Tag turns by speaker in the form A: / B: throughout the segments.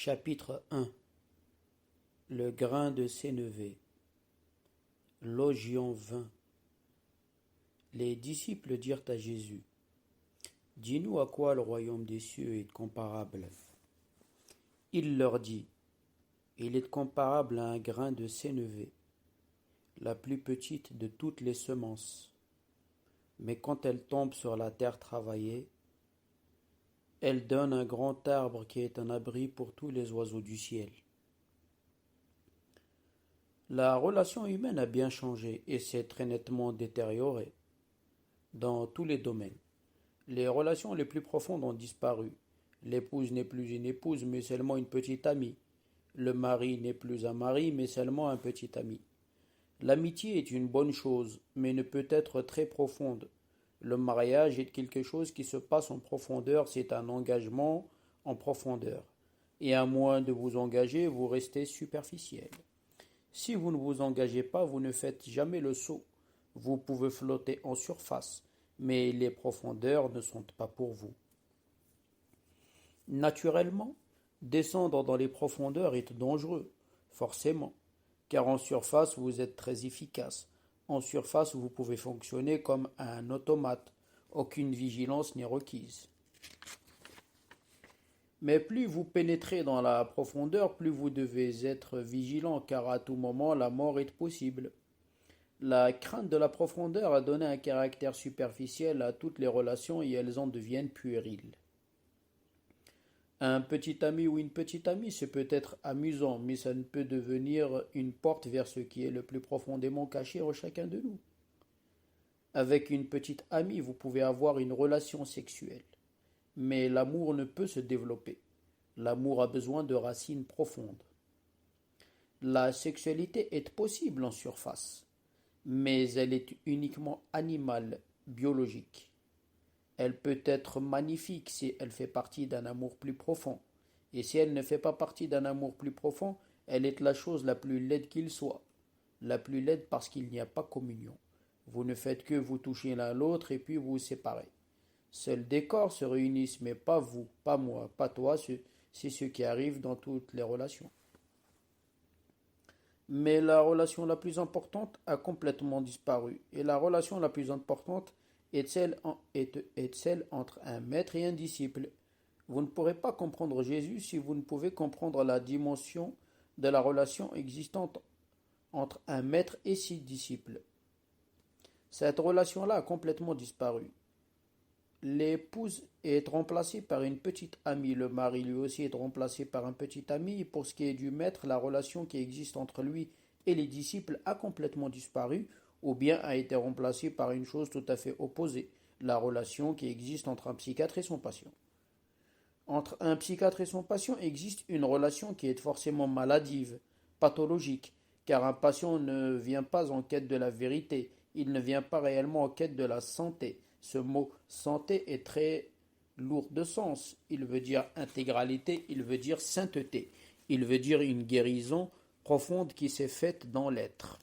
A: Chapitre 1. Le grain de sénévé. Logion 20. Les disciples dirent à Jésus: Dis-nous à quoi le royaume des cieux est comparable. Il leur dit: Il est comparable à un grain de sénévé, la plus petite de toutes les semences. Mais quand elle tombe sur la terre travaillée, elle donne un grand arbre qui est un abri pour tous les oiseaux du ciel. La relation humaine a bien changé et s'est très nettement détériorée dans tous les domaines. Les relations les plus profondes ont disparu. L'épouse n'est plus une épouse, mais seulement une petite amie. Le mari n'est plus un mari, mais seulement un petit ami. L'amitié est une bonne chose, mais ne peut être très profonde. Le mariage est quelque chose qui se passe en profondeur, c'est un engagement en profondeur. Et à moins de vous engager, vous restez superficiel. Si vous ne vous engagez pas, vous ne faites jamais le saut. Vous pouvez flotter en surface, mais les profondeurs ne sont pas pour vous. Naturellement, descendre dans les profondeurs est dangereux, forcément, car en surface vous êtes très efficace. En surface vous pouvez fonctionner comme un automate, aucune vigilance n'est requise. Mais plus vous pénétrez dans la profondeur, plus vous devez être vigilant, car à tout moment la mort est possible. La crainte de la profondeur a donné un caractère superficiel à toutes les relations et elles en deviennent puériles. Un petit ami ou une petite amie, c'est peut-être amusant, mais ça ne peut devenir une porte vers ce qui est le plus profondément caché en chacun de nous. Avec une petite amie, vous pouvez avoir une relation sexuelle, mais l'amour ne peut se développer. L'amour a besoin de racines profondes. La sexualité est possible en surface, mais elle est uniquement animale, biologique. Elle peut être magnifique si elle fait partie d'un amour plus profond. Et si elle ne fait pas partie d'un amour plus profond, elle est la chose la plus laide qu'il soit. La plus laide parce qu'il n'y a pas communion. Vous ne faites que vous toucher l'un l'autre et puis vous vous séparez. Seuls des corps se réunissent, mais pas vous, pas moi, pas toi, c'est ce qui arrive dans toutes les relations. Mais la relation la plus importante a complètement disparu. Et la relation la plus importante est celle entre un maître et un disciple. Vous ne pourrez pas comprendre Jésus si vous ne pouvez comprendre la dimension de la relation existante entre un maître et ses disciples. Cette relation-là a complètement disparu. L'épouse est remplacée par une petite amie, le mari lui aussi est remplacé par un petit ami, et pour ce qui est du maître, la relation qui existe entre lui et les disciples a complètement disparu, ou bien a été remplacée par une chose tout à fait opposée, la relation qui existe entre un psychiatre et son patient. Entre un psychiatre et son patient existe une relation qui est forcément maladive, pathologique, car un patient ne vient pas en quête de la vérité, il ne vient pas réellement en quête de la santé. Ce mot santé est très lourd de sens. Il veut dire intégralité, il veut dire sainteté, il veut dire une guérison profonde qui s'est faite dans l'être.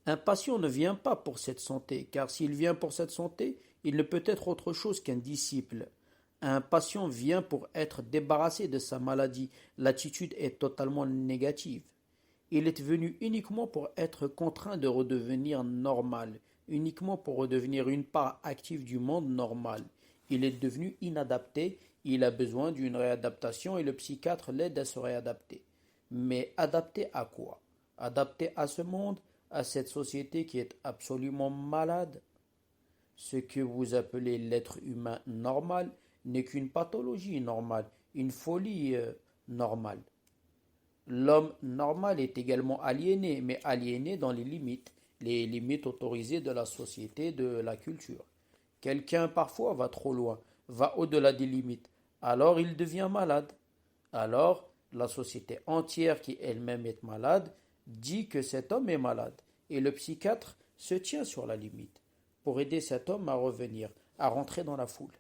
A: Un patient ne vient pas pour cette santé, car s'il vient pour cette santé, il ne peut être autre chose qu'un disciple. Un patient vient pour être débarrassé de sa maladie. L'attitude est totalement négative. Il est venu uniquement pour être contraint de redevenir normal, uniquement pour redevenir une part active du monde normal. Il est devenu inadapté, il a besoin d'une réadaptation et le psychiatre l'aide à se réadapter. Mais adapté à quoi? Adapté à ce monde, à cette société qui est absolument malade? Ce que vous appelez l'être humain normal n'est qu'une pathologie normale, une folie normale. L'homme normal est également aliéné, mais aliéné dans les limites autorisées de la société, de la culture. Quelqu'un parfois va trop loin, va au-delà des limites, alors il devient malade. Alors la société entière qui elle-même est malade dit que cet homme est malade, et le psychiatre se tient sur la limite pour aider cet homme à revenir, à rentrer dans la foule.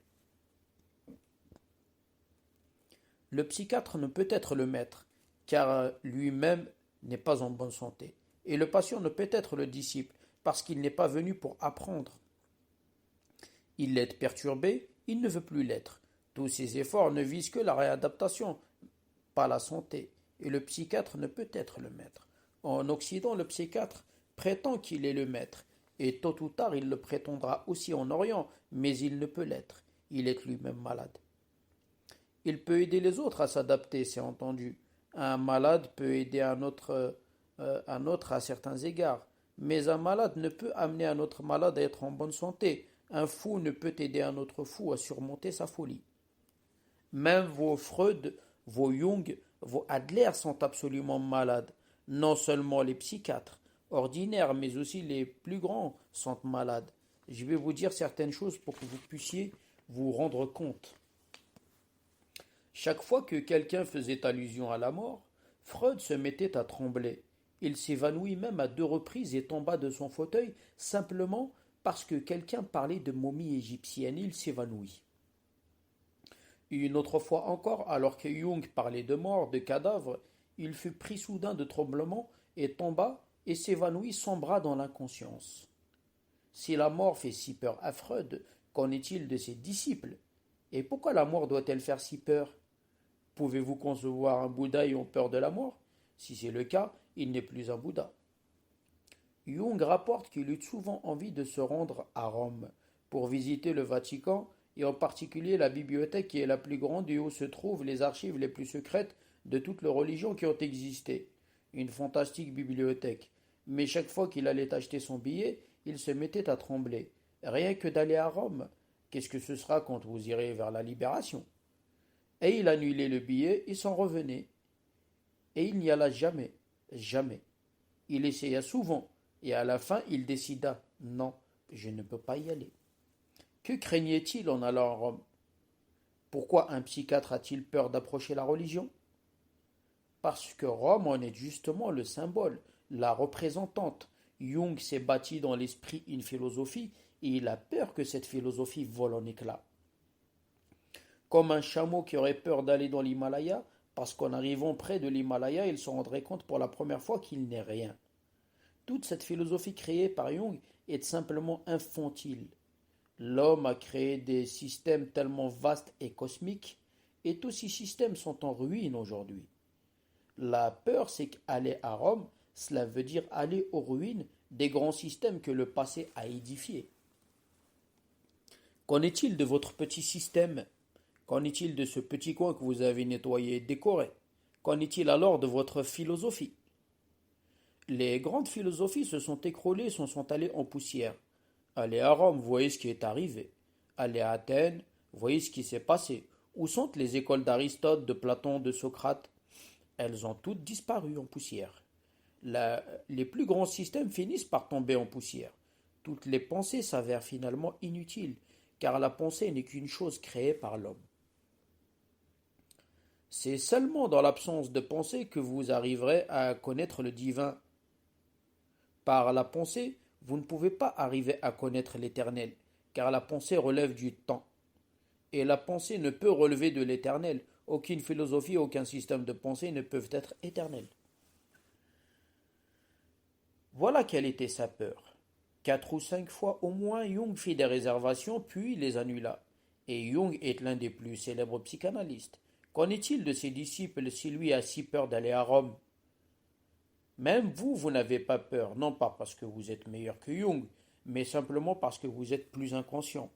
A: Le psychiatre ne peut être le maître, car lui-même n'est pas en bonne santé. Et le patient ne peut être le disciple, parce qu'il n'est pas venu pour apprendre. Il est perturbé, il ne veut plus l'être. Tous ses efforts ne visent que la réadaptation. pas la santé, et le psychiatre ne peut être le maître. En Occident, le psychiatre prétend qu'il est le maître, et tôt ou tard il le prétendra aussi en Orient, mais il ne peut l'être. Il est lui-même malade. Il peut aider les autres à s'adapter, c'est entendu. Un malade peut aider un autre à certains égards, mais un malade ne peut amener un autre malade à être en bonne santé. Un fou ne peut aider un autre fou à surmonter sa folie. Même vos Freud, vos Jung, vos Adler sont absolument malades. Non seulement les psychiatres ordinaires, mais aussi les plus grands sont malades. Je vais vous dire certaines choses pour que vous puissiez vous rendre compte. Chaque fois que quelqu'un faisait allusion à la mort, Freud se mettait à trembler. Il s'évanouit même à 2 reprises et tomba de son fauteuil simplement parce que quelqu'un parlait de momies égyptiennes. Il s'évanouit. Une autre fois encore, alors que Jung parlait de mort, de cadavres, il fut pris soudain de tremblement et tomba et s'évanouit, sombra dans l'inconscience. Si la mort fait si peur à Freud, qu'en est-il de ses disciples? Et pourquoi la mort doit-elle faire si peur? Pouvez-vous concevoir un Bouddha ayant peur de la mort? Si c'est le cas, il n'est plus un Bouddha. Jung rapporte qu'il eut souvent envie de se rendre à Rome pour visiter le Vatican et en particulier la bibliothèque qui est la plus grande et où se trouvent les archives les plus secrètes de toutes les religions qui ont existé. Une fantastique bibliothèque. Mais chaque fois qu'il allait acheter son billet, il se mettait à trembler. Rien que d'aller à Rome. Qu'est-ce que ce sera quand vous irez vers la libération? Et il annulait le billet et s'en revenait. Et il n'y alla jamais, jamais. Il essaya souvent, et à la fin il décida, non, je ne peux pas y aller. Que craignait-il en allant à Rome? Pourquoi un psychiatre a-t-il peur d'approcher la religion? Parce que Rome en est justement le symbole, la représentante. Jung s'est bâti dans l'esprit une philosophie, et il a peur que cette philosophie vole en éclats. Comme un chameau qui aurait peur d'aller dans l'Himalaya, parce qu'en arrivant près de l'Himalaya, il se rendrait compte pour la première fois qu'il n'est rien. Toute cette philosophie créée par Jung est simplement infantile. L'homme a créé des systèmes tellement vastes et cosmiques, et tous ces systèmes sont en ruine aujourd'hui. La peur, c'est qu'aller à Rome, cela veut dire aller aux ruines des grands systèmes que le passé a édifiés. Qu'en est-il de votre petit système? Qu'en est-il de ce petit coin que vous avez nettoyé et décoré? Qu'en est-il alors de votre philosophie? Les grandes philosophies se sont écroulées, sont allées en poussière. Allez à Rome, voyez ce qui est arrivé. Allez à Athènes, voyez ce qui s'est passé. Où sont les écoles d'Aristote, de Platon, de Socrate? Elles ont toutes disparu en poussière. Les plus grands systèmes finissent par tomber en poussière. Toutes les pensées s'avèrent finalement inutiles, car la pensée n'est qu'une chose créée par l'homme. C'est seulement dans l'absence de pensée que vous arriverez à connaître le divin. Par la pensée, vous ne pouvez pas arriver à connaître l'éternel, car la pensée relève du temps. Et la pensée ne peut relever de l'éternel. Aucune philosophie, aucun système de pensée ne peuvent être éternels. Voilà quelle était sa peur. 4 ou 5 fois au moins, Jung fit des réservations, puis les annula. Et Jung est l'un des plus célèbres psychanalystes. Qu'en est-il de ses disciples si lui a si peur d'aller à Rome? Même vous, vous n'avez pas peur, non pas parce que vous êtes meilleur que Jung, mais simplement parce que vous êtes plus inconscient.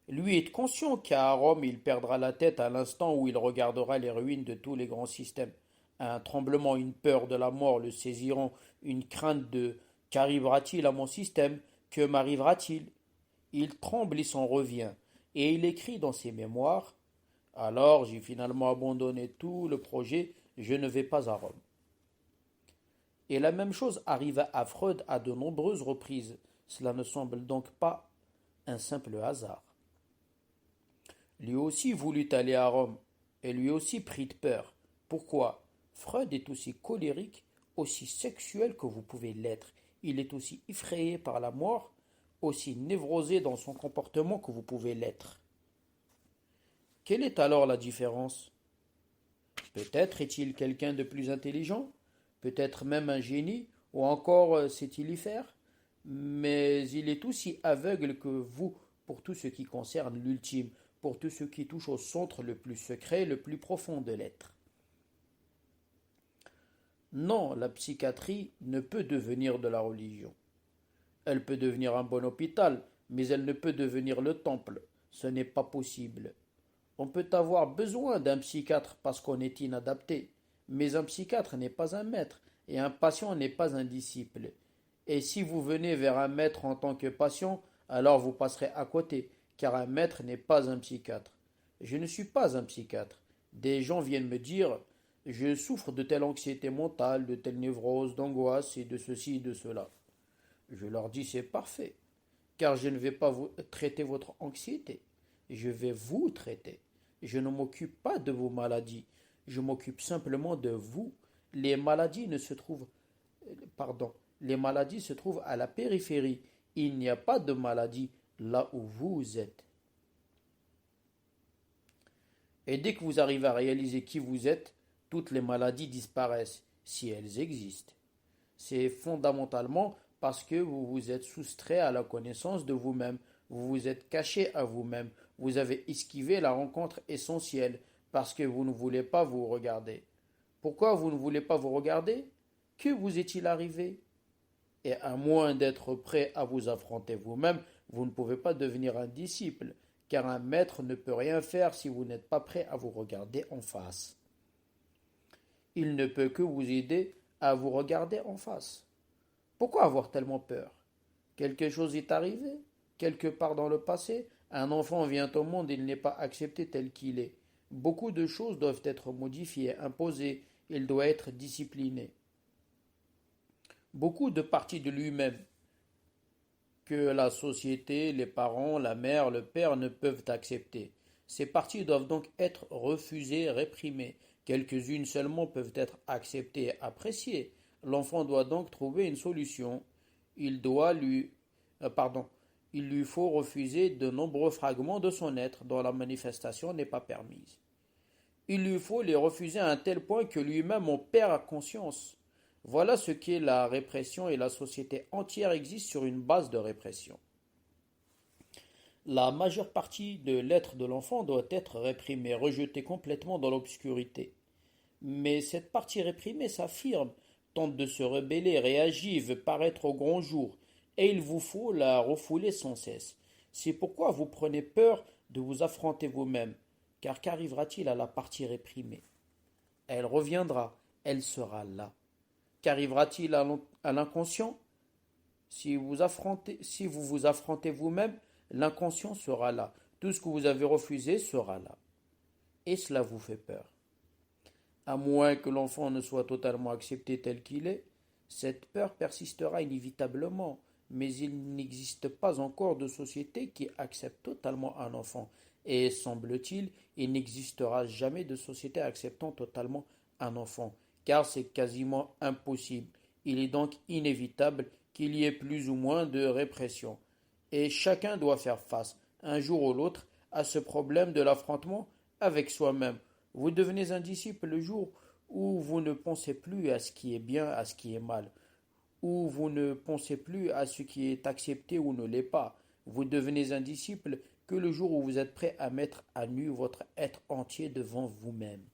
A: Lui est conscient qu'à Rome, il perdra la tête à l'instant où il regardera les ruines de tous les grands systèmes. Un tremblement, une peur de la mort le saisiront, une crainte de qu'arrivera-t-il à mon système? Que m'arrivera-t-il? Il tremble et s'en revient, et il écrit dans ses mémoires: alors j'ai finalement abandonné tout le projet, je ne vais pas à Rome. Et la même chose arriva à Freud à de nombreuses reprises. Cela ne semble donc pas un simple hasard. Lui aussi voulut aller à Rome, et lui aussi prit peur. Pourquoi? Freud est aussi colérique, aussi sexuel que vous pouvez l'être. Il est aussi effrayé par la mort, aussi névrosé dans son comportement que vous pouvez l'être. Quelle est alors la différence? Peut-être est-il quelqu'un de plus intelligent, peut-être même un génie, ou encore sait-il y faire, mais il est aussi aveugle que vous pour tout ce qui concerne l'ultime, pour tout ce qui touche au centre le plus secret, le plus profond de l'être. Non, la psychiatrie ne peut devenir de la religion. Elle peut devenir un bon hôpital, mais elle ne peut devenir le temple. Ce n'est pas possible. On peut avoir besoin d'un psychiatre parce qu'on est inadapté, mais un psychiatre n'est pas un maître, et un patient n'est pas un disciple. Et si vous venez vers un maître en tant que patient, alors vous passerez à côté, car un maître n'est pas un psychiatre. Je ne suis pas un psychiatre. Des gens viennent me dire je souffre de telle anxiété mentale, de telle névrose, d'angoisse et de ceci et de cela. Je leur dis c'est parfait, car je ne vais pas vous traiter votre anxiété, je vais vous traiter. Je ne m'occupe pas de vos maladies, je m'occupe simplement de vous. Les maladies ne se trouvent, pardon, les maladies se trouvent à la périphérie. Il n'y a pas de maladie là où vous êtes. Et dès que vous arrivez à réaliser qui vous êtes, toutes les maladies disparaissent, si elles existent. C'est fondamentalement parce que vous vous êtes soustrait à la connaissance de vous-même, vous vous êtes caché à vous-même, vous avez esquivé la rencontre essentielle parce que vous ne voulez pas vous regarder. Pourquoi vous ne voulez pas vous regarder? Que vous est-il arrivé? Et à moins d'être prêt à vous affronter vous-même, vous ne pouvez pas devenir un disciple, car un maître ne peut rien faire si vous n'êtes pas prêt à vous regarder en face. Il ne peut que vous aider à vous regarder en face. Pourquoi avoir tellement peur? Quelque chose est arrivé? Quelque part dans le passé? Un enfant vient au monde et il n'est pas accepté tel qu'il est. Beaucoup de choses doivent être modifiées, imposées. Il doit être discipliné. Beaucoup de parties de lui-même que la société, les parents, la mère, le père ne peuvent accepter. Ces parties doivent donc être refusées, réprimées. Quelques-unes seulement peuvent être acceptées et appréciées. L'enfant doit donc trouver une solution. Il doit lui, pardon, il lui faut refuser de nombreux fragments de son être dont la manifestation n'est pas permise. Il lui faut les refuser à un tel point que lui-même en perd conscience. Voilà ce qu'est la répression et la société entière existe sur une base de répression. La majeure partie de l'être de l'enfant doit être réprimée, rejetée complètement dans l'obscurité. Mais cette partie réprimée s'affirme, tente de se rebeller, réagit, veut paraître au grand jour, et il vous faut la refouler sans cesse. C'est pourquoi vous prenez peur de vous affronter vous-même, car qu'arrivera-t-il à la partie réprimée? Elle reviendra, elle sera là. Qu'arrivera-t-il à l'inconscient? Si vous vous affrontez vous-même, l'inconscient sera là. Tout ce que vous avez refusé sera là. Et cela vous fait peur. À moins que l'enfant ne soit totalement accepté tel qu'il est, cette peur persistera inévitablement, mais il n'existe pas encore de société qui accepte totalement un enfant, et semble-t-il, il n'existera jamais de société acceptant totalement un enfant, car c'est quasiment impossible. Il est donc inévitable qu'il y ait plus ou moins de répression, et chacun doit faire face, un jour ou l'autre, à ce problème de l'affrontement avec soi-même. Vous devenez un disciple le jour où vous ne pensez plus à ce qui est bien, à ce qui est mal, où vous ne pensez plus à ce qui est accepté ou ne l'est pas. Vous devenez un disciple que le jour où vous êtes prêt à mettre à nu votre être entier devant vous-même.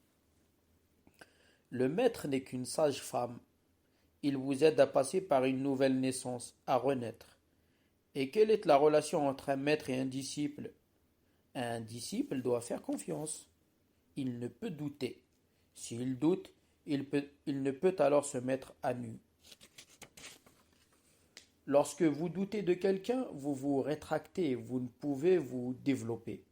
A: Le maître n'est qu'une sage femme. Il vous aide à passer par une nouvelle naissance, à renaître. Et quelle est la relation entre un maître et un disciple? Un disciple doit faire confiance. Il ne peut douter. S'il doute, il ne peut alors se mettre à nu. Lorsque vous doutez de quelqu'un, vous vous rétractez, vous ne pouvez vous développer.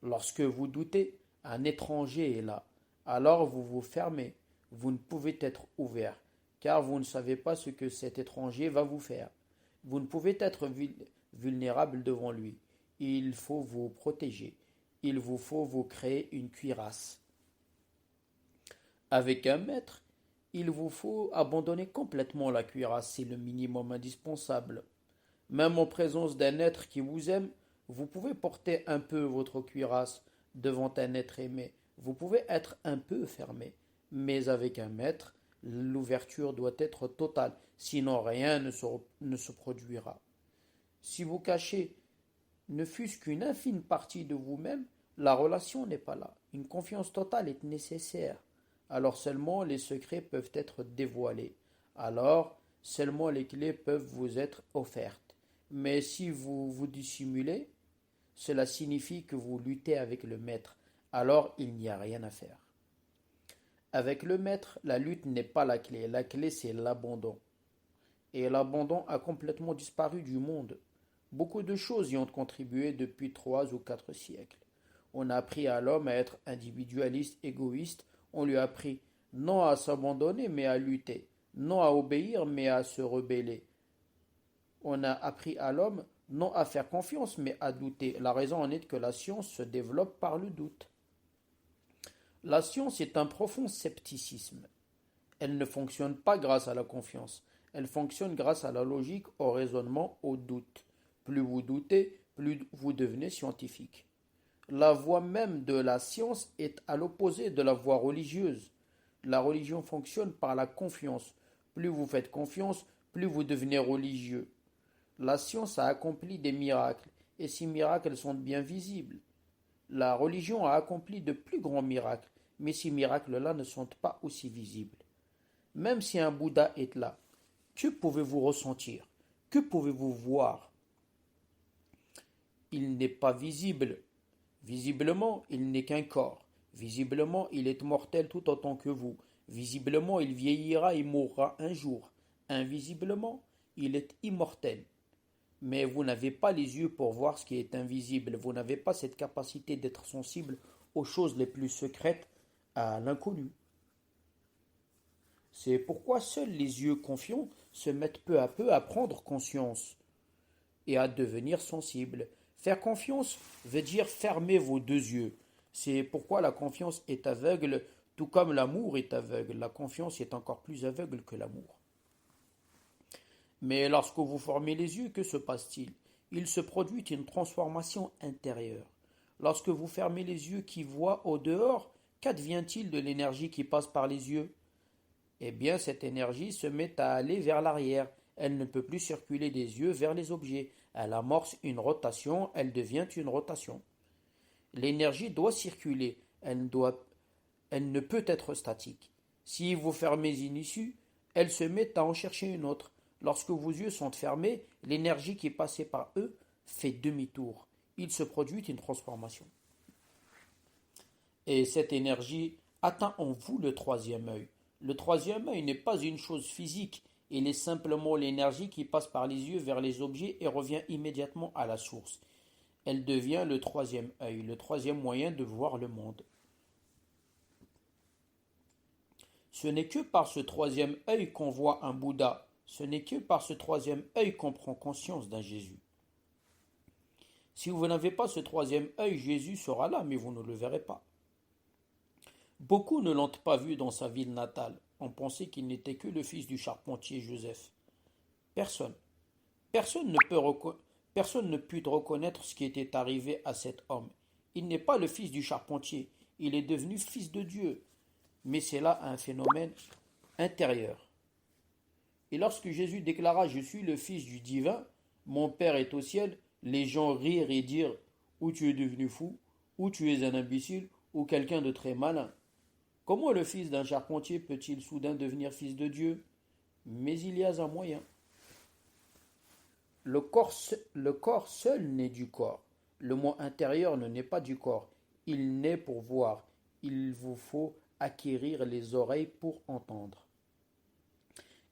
A: Lorsque vous doutez, un étranger est là. Alors vous vous fermez, vous ne pouvez être ouvert, car vous ne savez pas ce que cet étranger va vous faire. Vous ne pouvez être vulnérable devant lui. Il faut vous protéger. Il vous faut vous créer une cuirasse. Avec un maître, il vous faut abandonner complètement la cuirasse, c'est le minimum indispensable. Même en présence d'un être qui vous aime, vous pouvez porter un peu votre cuirasse devant un être aimé. Vous pouvez être un peu fermé. Mais avec un maître, l'ouverture doit être totale, sinon rien ne se produira. Si vous cachez ne fût-ce qu'une infime partie de vous-même, La relation n'est pas là. Une confiance totale est nécessaire. Alors seulement les secrets peuvent être dévoilés. Alors seulement les clés peuvent vous être offertes. Mais si vous vous dissimulez, cela signifie que vous luttez avec le maître. Alors il n'y a rien à faire. Avec le maître, la lutte n'est pas la clé. La clé, c'est l'abandon. Et l'abandon a complètement disparu du monde. Beaucoup de choses y ont contribué depuis 3 ou 4 siècles. On a appris à l'homme à être individualiste, égoïste. On lui a appris non à s'abandonner, mais à lutter. Non à obéir, mais à se rebeller. On a appris à l'homme non à faire confiance, mais à douter. La raison en est que la science se développe par le doute. La science est un profond scepticisme. Elle ne fonctionne pas grâce à la confiance. Elle fonctionne grâce à la logique, au raisonnement, au doute. Plus vous doutez, plus vous devenez scientifique. La voie même de la science est à l'opposé de la voie religieuse. La religion fonctionne par la confiance. Plus vous faites confiance, plus vous devenez religieux. La science a accompli des miracles, et ces miracles sont bien visibles. La religion a accompli de plus grands miracles, mais ces miracles-là ne sont pas aussi visibles. Même si un Bouddha est là, que pouvez-vous ressentir? Que pouvez-vous voir? Il n'est pas visible. Visiblement, il n'est qu'un corps. Visiblement, il est mortel tout autant que vous. Visiblement, il vieillira et mourra un jour. Invisiblement, il est immortel. Mais vous n'avez pas les yeux pour voir ce qui est invisible. Vous n'avez pas cette capacité d'être sensible aux choses les plus secrètes, à l'inconnu. C'est pourquoi seuls les yeux confiants se mettent peu à peu à prendre conscience et à devenir sensibles. Faire confiance veut dire fermer vos 2 yeux. C'est pourquoi la confiance est aveugle, tout comme l'amour est aveugle. La confiance est encore plus aveugle que l'amour. Mais lorsque vous fermez les yeux, que se passe-t-il? Il se produit une transformation intérieure. Lorsque vous fermez les yeux qui voient au dehors, qu'advient-il de l'énergie qui passe par les yeux? Eh bien, cette énergie se met à aller vers l'arrière. Elle ne peut plus circuler des yeux vers les objets. Elle amorce une rotation, elle devient une rotation. L'énergie doit circuler, elle ne peut être statique. Si vous fermez une issue, elle se met à en chercher une autre. Lorsque vos yeux sont fermés, l'énergie qui est passée par eux fait demi-tour. Il se produit une transformation. Et cette énergie atteint en vous le 3e œil. Le 3e œil n'est pas une chose physique, il est simplement l'énergie qui passe par les yeux vers les objets et revient immédiatement à la source. Elle devient le 3e œil, le 3e moyen de voir le monde. Ce n'est que par ce 3e œil qu'on voit un Bouddha. Ce n'est que par ce 3e œil qu'on prend conscience d'un Jésus. Si vous n'avez pas ce 3e œil, Jésus sera là, mais vous ne le verrez pas. Beaucoup ne l'ont pas vu dans sa ville natale. On pensait qu'il n'était que le fils du charpentier Joseph. Personne. Personne ne put reconnaître ce qui était arrivé à cet homme. Il n'est pas le fils du charpentier. Il est devenu fils de Dieu. Mais c'est là un phénomène intérieur. Et lorsque Jésus déclara « Je suis le Fils du divin, mon Père est au ciel », les gens rirent et dirent « Ou tu es devenu fou, ou tu es un imbécile, ou quelqu'un de très malin. Comment le fils d'un charpentier peut-il soudain devenir fils de Dieu? Mais il y a un moyen. Le corps seul naît du corps. Le moi intérieur ne naît pas du corps. Il naît pour voir. Il vous faut acquérir les oreilles pour entendre.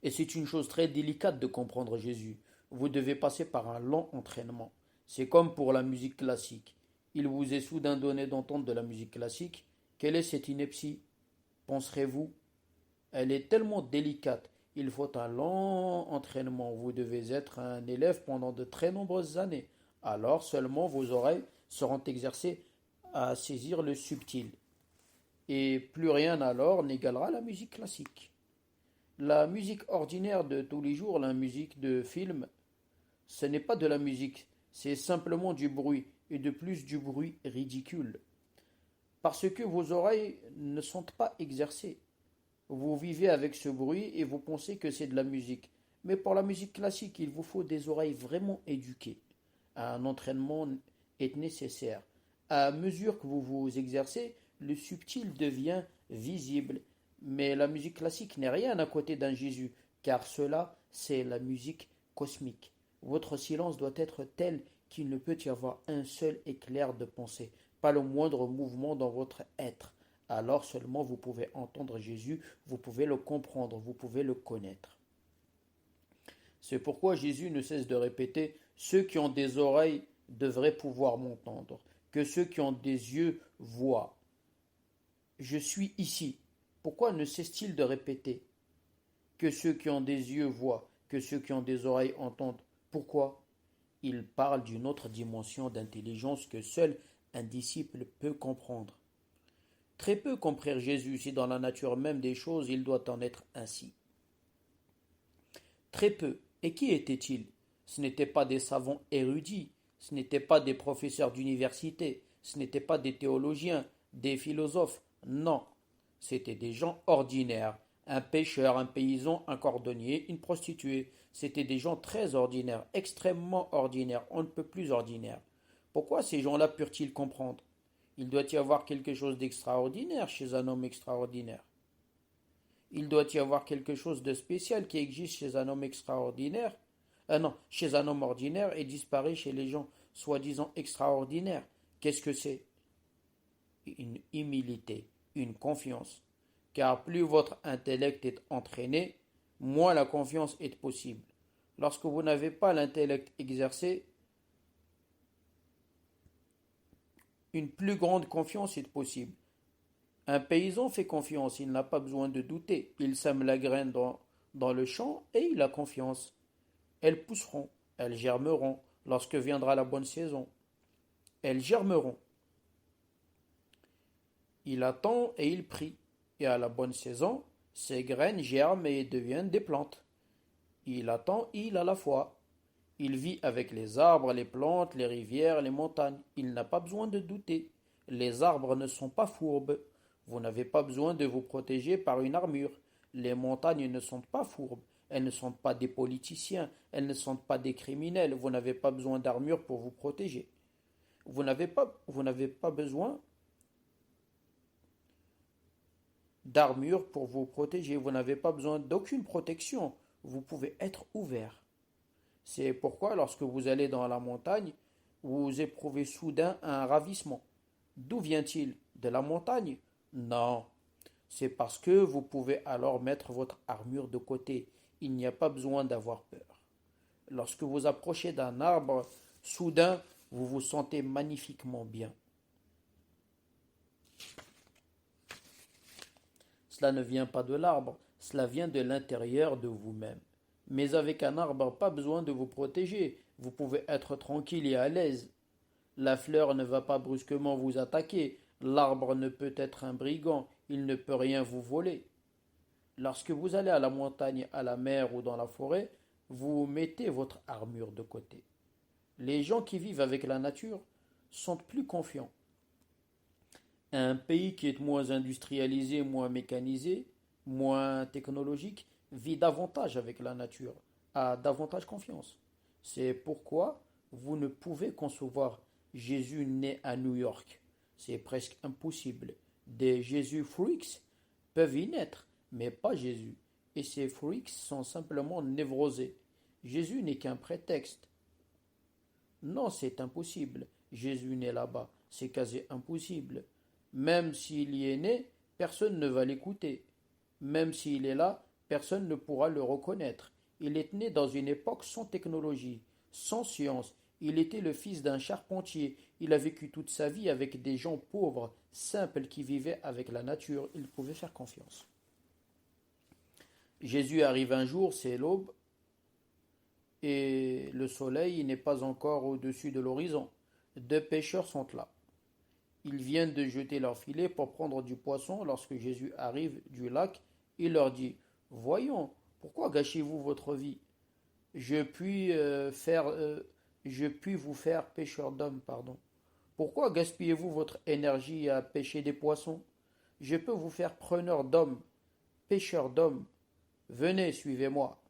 A: Et c'est une chose très délicate de comprendre Jésus. Vous devez passer par un long entraînement. C'est comme pour la musique classique. Il vous est soudain donné d'entendre de la musique classique. Quelle est cette ineptie? Penserez-vous? Elle est tellement délicate. Il faut un long entraînement. Vous devez être un élève pendant de très nombreuses années. Alors seulement vos oreilles seront exercées à saisir le subtil. Et plus rien alors n'égalera la musique classique. La musique ordinaire de tous les jours, la musique de film, ce n'est pas de la musique, c'est simplement du bruit, et de plus du bruit ridicule. Parce que vos oreilles ne sont pas exercées. Vous vivez avec ce bruit et vous pensez que c'est de la musique. Mais pour la musique classique, il vous faut des oreilles vraiment éduquées. Un entraînement est nécessaire. À mesure que vous vous exercez, le subtil devient visible. Mais la musique classique n'est rien à côté d'un Jésus, car cela, c'est la musique cosmique. Votre silence doit être tel qu'il ne peut y avoir un seul éclair de pensée, pas le moindre mouvement dans votre être. Alors seulement vous pouvez entendre Jésus, vous pouvez le comprendre, vous pouvez le connaître. C'est pourquoi Jésus ne cesse de répéter: ceux qui ont des oreilles devraient pouvoir m'entendre, que ceux qui ont des yeux voient. Je suis ici. Pourquoi ne cesse-t-il de répéter que ceux qui ont des yeux voient, que ceux qui ont des oreilles entendent? Pourquoi? Il parle d'une autre dimension d'intelligence que seul un disciple peut comprendre. Très peu comprirent Jésus si dans la nature même des choses il doit en être ainsi. Très peu. Et qui étaient-ils? Ce n'étaient pas des savants érudits, ce n'étaient pas des professeurs d'université, ce n'étaient pas des théologiens, des philosophes, non. C'étaient des gens ordinaires, un pêcheur, un paysan, un cordonnier, une prostituée. C'étaient des gens très ordinaires, extrêmement ordinaires, on ne peut plus ordinaires. Pourquoi ces gens-là purent-ils comprendre? Il doit y avoir quelque chose d'extraordinaire chez un homme extraordinaire. Il doit y avoir quelque chose de spécial qui existe chez un homme extraordinaire. Non, chez un homme ordinaire et disparaît chez les gens soi-disant extraordinaires. Qu'est-ce que c'est? Une humilité, une confiance. Car plus votre intellect est entraîné, moins la confiance est possible. Lorsque vous n'avez pas l'intellect exercé, une plus grande confiance est possible. Un paysan fait confiance, il n'a pas besoin de douter. Il sème la graine dans le champ et il a confiance. Elles pousseront, elles germeront lorsque viendra la bonne saison. Elles germeront. Il attend et il prie. Et à la bonne saison, ces graines germent et deviennent des plantes. Il attend, il a la foi. Il vit avec les arbres, les plantes, les rivières, les montagnes. Il n'a pas besoin de douter. Les arbres ne sont pas fourbes. Vous n'avez pas besoin de vous protéger par une armure. Les montagnes ne sont pas fourbes. Elles ne sont pas des politiciens. Elles ne sont pas des criminels. Vous n'avez pas besoin d'armure pour vous protéger. Vous n'avez pas besoin d'armure pour vous protéger. Vous n'avez pas besoin d'aucune protection. Vous pouvez être ouvert. C'est pourquoi lorsque vous allez dans la montagne, vous éprouvez soudain un ravissement. D'où vient-il? De la montagne? Non. C'est parce que vous pouvez alors mettre votre armure de côté. Il n'y a pas besoin d'avoir peur. Lorsque vous approchez d'un arbre, soudain, vous vous sentez magnifiquement bien. Cela ne vient pas de l'arbre, cela vient de l'intérieur de vous-même. Mais avec un arbre, pas besoin de vous protéger. Vous pouvez être tranquille et à l'aise. La fleur ne va pas brusquement vous attaquer. L'arbre ne peut être un brigand. Il ne peut rien vous voler. Lorsque vous allez à la montagne, à la mer ou dans la forêt, vous mettez votre armure de côté. Les gens qui vivent avec la nature sont plus confiants. Un pays qui est moins industrialisé, moins mécanisé, moins technologique, vit davantage avec la nature, a davantage confiance. C'est pourquoi vous ne pouvez concevoir Jésus né à New York. C'est presque impossible. Des Jésus freaks peuvent y naître, mais pas Jésus. Et ces freaks sont simplement névrosés. Jésus n'est qu'un prétexte. Non, c'est impossible. Jésus né là-bas, c'est quasi impossible. Même s'il y est né, personne ne va l'écouter. Même s'il est là, personne ne pourra le reconnaître. Il est né dans une époque sans technologie, sans science. Il était le fils d'un charpentier. Il a vécu toute sa vie avec des gens pauvres, simples, qui vivaient avec la nature. Il pouvait faire confiance. Jésus arrive un jour, c'est l'aube, et le soleil n'est pas encore au-dessus de l'horizon. Deux pêcheurs sont là. Ils viennent de jeter leur filet pour prendre du poisson lorsque Jésus arrive du lac. Il leur dit: Voyons, pourquoi gâchez-vous votre vie? Je puis vous faire pêcheur d'hommes, pardon. Pourquoi gaspillez-vous votre énergie à pêcher des poissons? Je peux vous faire preneur d'hommes, pêcheur d'hommes. Venez, suivez-moi.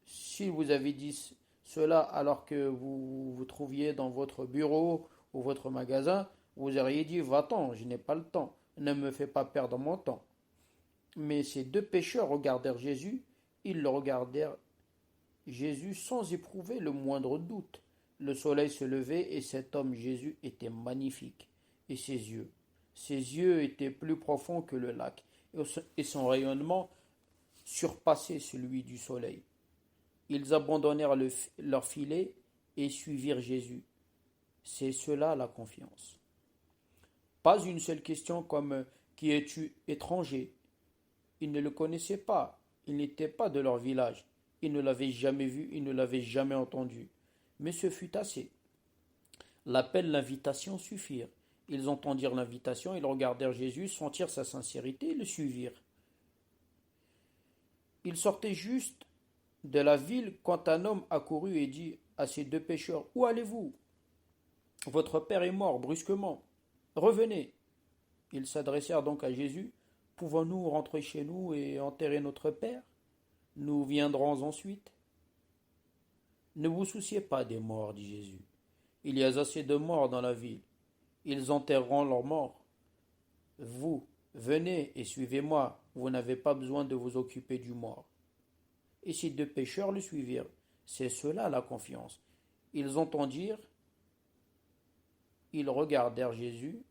A: Si vous avez dit cela alors que vous vous trouviez dans votre bureau ou votre magasin, vous auriez dit va-t'en, je n'ai pas le temps, ne me fais pas perdre mon temps. Mais ces deux pécheurs regardèrent Jésus, ils le regardèrent Jésus sans éprouver le moindre doute. Le soleil se levait et cet homme Jésus était magnifique. Et ses yeux étaient plus profonds que le lac, et son rayonnement surpassait celui du soleil. Ils abandonnèrent leur filet et suivirent Jésus. C'est cela la confiance. Pas une seule question comme qui es-tu étranger? Ils ne le connaissaient pas, il n'était pas de leur village, ils ne l'avaient jamais vu, ils ne l'avaient jamais entendu. Mais ce fut assez. L'appel, l'invitation suffirent. Ils entendirent l'invitation, ils regardèrent Jésus, sentirent sa sincérité et le suivirent. Ils sortaient juste de la ville quand un homme accourut et dit à ces deux pécheurs, où allez-vous? Votre père est mort brusquement. Revenez. Ils s'adressèrent donc à Jésus. Pouvons-nous rentrer chez nous et enterrer notre père? Nous viendrons ensuite. Ne vous souciez pas des morts, dit Jésus. Il y a assez de morts dans la ville. Ils enterreront leurs morts. Vous, venez et suivez-moi. Vous n'avez pas besoin de vous occuper du mort. Et ces deux pécheurs le suivirent. C'est cela la confiance. Ils entendirent, ils regardèrent Jésus.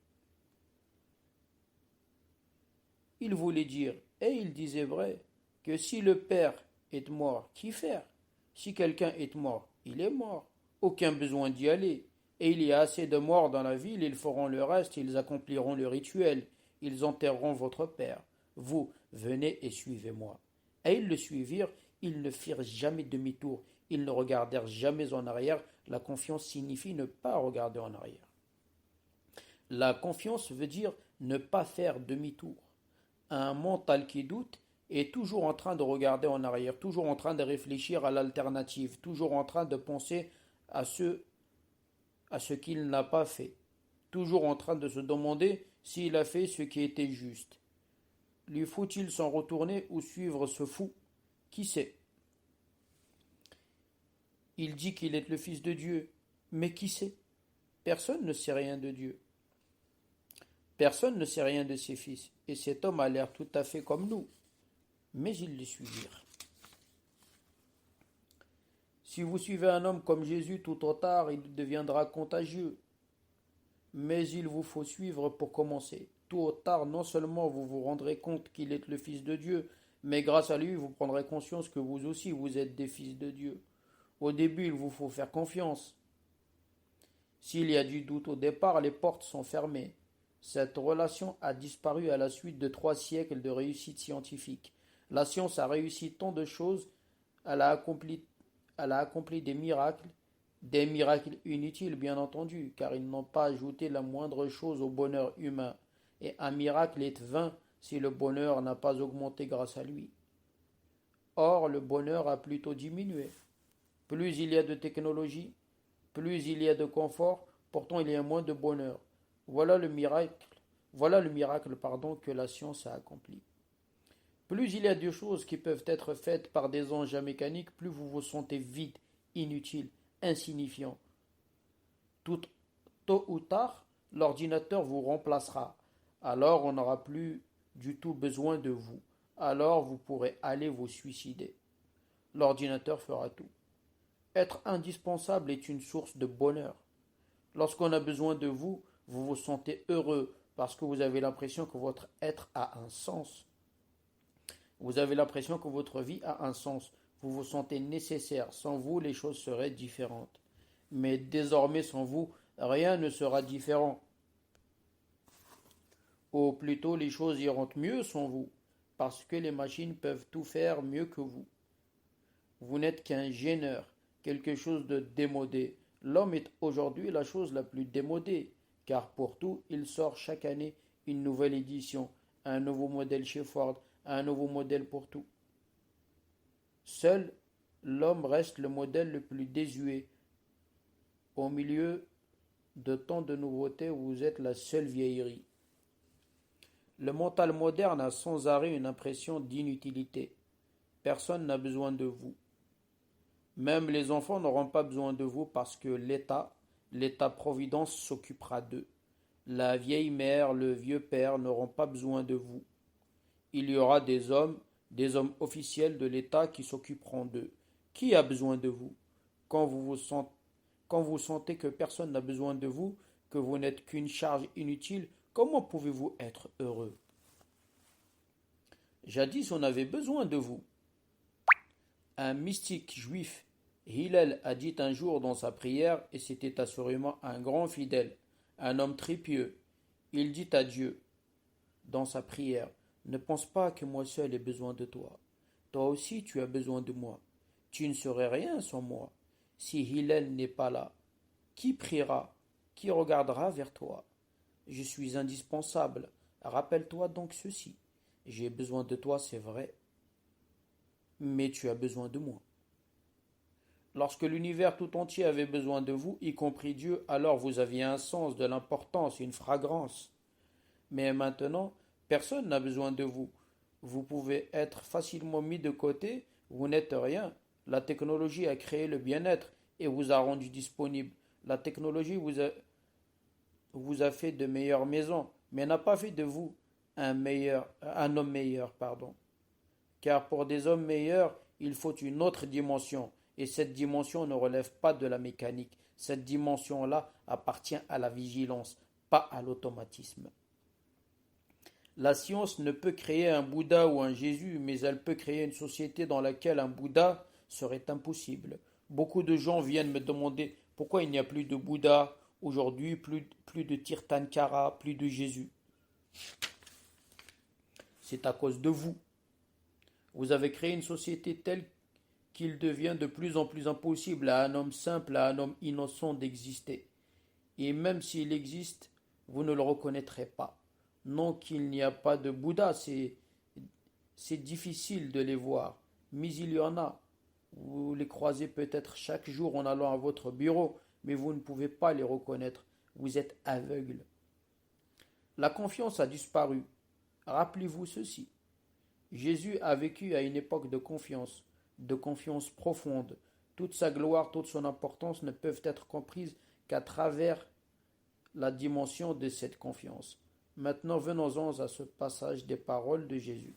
A: Ils voulaient dire, et ils disaient vrai, que si le Père est mort, qu'y faire? Si quelqu'un est mort, il est mort. Aucun besoin d'y aller. Et il y a assez de morts dans la ville, ils feront le reste, ils accompliront le rituel, ils enterreront votre Père. Vous, venez et suivez-moi. Et ils le suivirent, ils ne firent jamais demi-tour, ils ne regardèrent jamais en arrière. La confiance signifie ne pas regarder en arrière. La confiance veut dire ne pas faire demi-tour. Un mental qui doute est toujours en train de regarder en arrière, toujours en train de réfléchir à l'alternative, toujours en train de penser à ce qu'il n'a pas fait, toujours en train de se demander s'il a fait ce qui était juste. Lui faut-il s'en retourner ou suivre ce fou? Qui sait? Il dit qu'il est le Fils de Dieu, mais qui sait? Personne ne sait rien de Dieu. Personne ne sait rien de ses fils, et cet homme a l'air tout à fait comme nous. Mais ils le suivirent. Si vous suivez un homme comme Jésus, tout au tard, il deviendra contagieux. Mais il vous faut suivre pour commencer. Tout au tard, non seulement vous vous rendrez compte qu'il est le Fils de Dieu, mais grâce à lui, vous prendrez conscience que vous aussi, vous êtes des fils de Dieu. Au début, il vous faut faire confiance. S'il y a du doute au départ, les portes sont fermées. Cette relation a disparu à la suite de 3 siècles de réussite scientifique. La science a réussi tant de choses, elle a accompli des miracles inutiles bien entendu, car ils n'ont pas ajouté la moindre chose au bonheur humain. Et un miracle est vain si le bonheur n'a pas augmenté grâce à lui. Or, le bonheur a plutôt diminué. Plus il y a de technologie, plus il y a de confort, pourtant il y a moins de bonheur. Voilà le miracle que la science a accompli. Plus il y a de choses qui peuvent être faites par des engins mécaniques, plus vous vous sentez vide, inutile, insignifiant. Tôt ou tard, l'ordinateur vous remplacera. Alors on n'aura plus du tout besoin de vous. Alors vous pourrez aller vous suicider. L'ordinateur fera tout. Être indispensable est une source de bonheur. Lorsqu'on a besoin de vous, vous vous sentez heureux parce que vous avez l'impression que votre être a un sens. Vous avez l'impression que votre vie a un sens. Vous vous sentez nécessaire. Sans vous, les choses seraient différentes. Mais désormais, sans vous, rien ne sera différent. Ou plutôt, les choses iront mieux sans vous, parce que les machines peuvent tout faire mieux que vous. Vous n'êtes qu'un gêneur, quelque chose de démodé. L'homme est aujourd'hui la chose la plus démodée, car pour tout, il sort chaque année une nouvelle édition, un nouveau modèle chez Ford, un nouveau modèle pour tout. Seul l'homme reste le modèle le plus désuet. Au milieu de tant de nouveautés, vous êtes la seule vieillerie. Le mental moderne a sans arrêt une impression d'inutilité. Personne n'a besoin de vous. Même les enfants n'auront pas besoin de vous parce que l'État L'État-providence s'occupera d'eux. La vieille mère, le vieux père n'auront pas besoin de vous. Il y aura des hommes officiels de l'État qui s'occuperont d'eux. Qui a besoin de vous? Quand quand vous sentez que personne n'a besoin de vous, que vous n'êtes qu'une charge inutile, comment pouvez-vous être heureux? Jadis on avait besoin de vous. Un mystique juif, Hillel, a dit un jour dans sa prière, et c'était assurément un grand fidèle, un homme très pieux. Il dit à Dieu, dans sa prière, ne pense pas que moi seul ai besoin de toi. Toi aussi tu as besoin de moi. Tu ne serais rien sans moi. Si Hillel n'est pas là, qui priera? Qui regardera vers toi? Je suis indispensable. Rappelle-toi donc ceci. J'ai besoin de toi, c'est vrai, mais tu as besoin de moi. Lorsque l'univers tout entier avait besoin de vous, y compris Dieu, alors vous aviez un sens, de l'importance, une fragrance. Mais maintenant, personne n'a besoin de vous. Vous pouvez être facilement mis de côté, vous n'êtes rien. La technologie a créé le bien-être et vous a rendu disponible. La technologie vous a fait de meilleures maisons, mais n'a pas fait de vous un homme meilleur, pardon. Car pour des hommes meilleurs, il faut une autre dimension, et cette dimension ne relève pas de la mécanique. Cette dimension-là appartient à la vigilance, pas à l'automatisme. La science ne peut créer un Bouddha ou un Jésus, mais elle peut créer une société dans laquelle un Bouddha serait impossible. Beaucoup de gens viennent me demander pourquoi il n'y a plus de Bouddha aujourd'hui, plus de Tirthankara, plus de Jésus. C'est à cause de vous. Vous avez créé une société telle qu'il devient de plus en plus impossible à un homme simple, à un homme innocent d'exister. Et même s'il existe, vous ne le reconnaîtrez pas. Non qu'il n'y a pas de Bouddha, c'est difficile de les voir, mais il y en a. Vous les croisez peut-être chaque jour en allant à votre bureau, mais vous ne pouvez pas les reconnaître. Vous êtes aveugle. La confiance a disparu. Rappelez-vous ceci. Jésus a vécu à une époque de confiance profonde. Toute sa gloire, toute son importance ne peuvent être comprises qu'à travers la dimension de cette confiance. Maintenant, venons-en à ce passage des paroles de Jésus.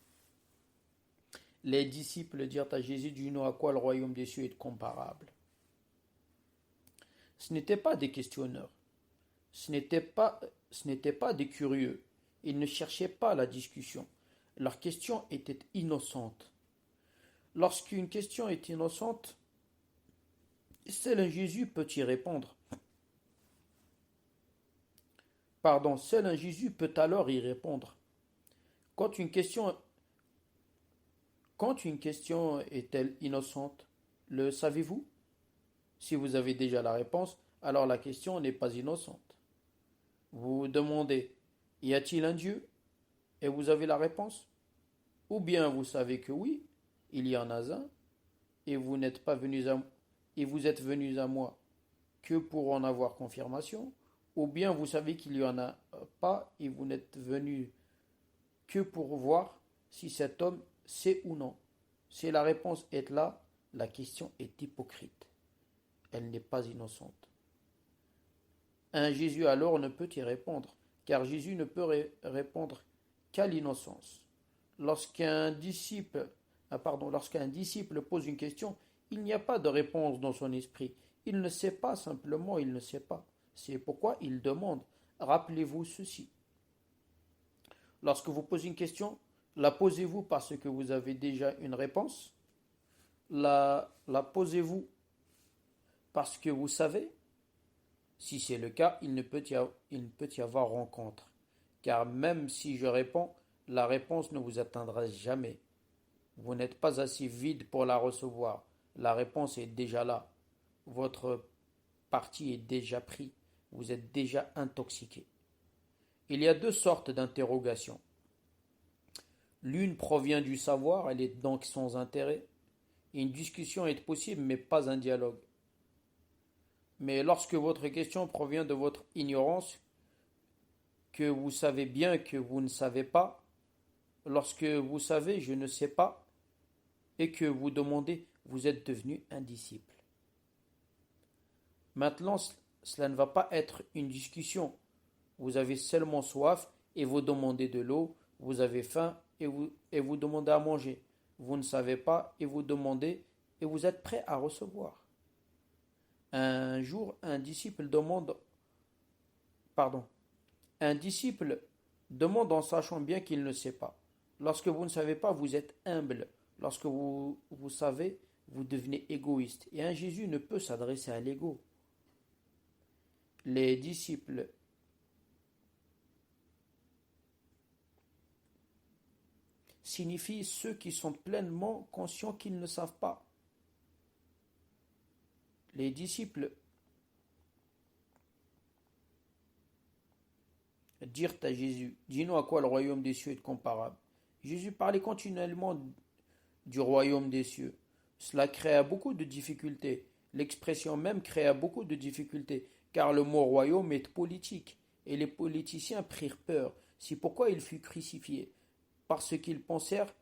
A: Les disciples dirent à Jésus, dis-nous à quoi le royaume des cieux est comparable. Ce n'étaient pas des questionneurs, ce n'étaient pas des curieux, ils ne cherchaient pas la discussion. Leur question était innocente. Lorsqu'une question est innocente, seul un Jésus peut y répondre. Seul un Jésus peut alors y répondre. Quand une question est-elle innocente? Le savez-vous? Si vous avez déjà la réponse, alors la question n'est pas innocente. Vous vous demandez, y a-t-il un Dieu? Et vous avez la réponse? Ou bien vous savez que oui, il y en a un, et vous êtes venus à moi que pour en avoir confirmation, ou bien vous savez qu'il n'y en a pas et vous n'êtes venus que pour voir si cet homme sait ou non. Si la réponse est là, la question est hypocrite. Elle n'est pas innocente. Un Jésus alors ne peut y répondre, car Jésus ne peut répondre qu'à l'innocence. Lorsqu'un disciple pose une question, il n'y a pas de réponse dans son esprit. Il ne sait pas, simplement il ne sait pas. C'est pourquoi il demande. Rappelez-vous ceci. Lorsque vous posez une question, la posez-vous parce que vous avez déjà une réponse? La posez-vous parce que vous savez? Si c'est le cas, il ne peut y avoir rencontre. Car même si je réponds, la réponse ne vous atteindra jamais. Vous n'êtes pas assez vide pour la recevoir. La réponse est déjà là. Votre parti est déjà pris. Vous êtes déjà intoxiqué. Il y a deux sortes d'interrogations. L'une provient du savoir, elle est donc sans intérêt. Une discussion est possible, mais pas un dialogue. Mais lorsque votre question provient de votre ignorance, que vous savez bien que vous ne savez pas, lorsque vous savez je ne sais pas, et que vous demandez, vous êtes devenu un disciple. Maintenant, Cela ne va pas être une discussion. Vous avez seulement soif et vous demandez de l'eau, vous avez faim et vous demandez à manger. Vous ne savez pas et vous demandez et vous êtes prêt à recevoir. Un jour, pardon, un disciple demande en sachant bien qu'il ne sait pas. Lorsque vous ne savez pas, vous êtes humble. Lorsque vous savez, vous devenez égoïste. Et un Jésus ne peut s'adresser à l'ego. Les disciples signifient ceux qui sont pleinement conscients qu'ils ne savent pas. Les disciples dirent à Jésus, dis-nous à quoi le royaume des cieux est comparable. Jésus parlait continuellement du royaume des cieux. Cela créa beaucoup de difficultés. L'expression même créa beaucoup de difficultés, car le mot royaume est politique, et les politiciens prirent peur. C'est pourquoi il fut crucifié. Parce qu'ils pensèrent,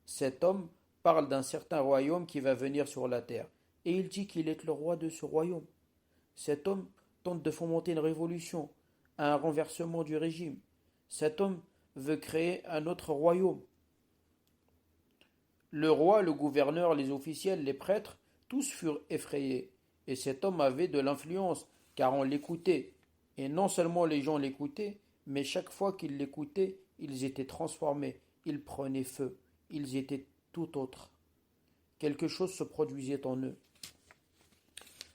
A: cet homme parle d'un certain royaume qui va venir sur la terre, et il dit qu'il est le roi de ce royaume. Cet homme tente de fomenter une révolution, un renversement du régime. Cet homme veut créer un autre royaume. Le roi, le gouverneur, les officiels, les prêtres, tous furent effrayés. Et cet homme avait de l'influence, car on l'écoutait. Et non seulement les gens l'écoutaient, mais chaque fois qu'ils l'écoutaient, ils étaient transformés, ils prenaient feu, ils étaient tout autres. Quelque chose se produisait en eux.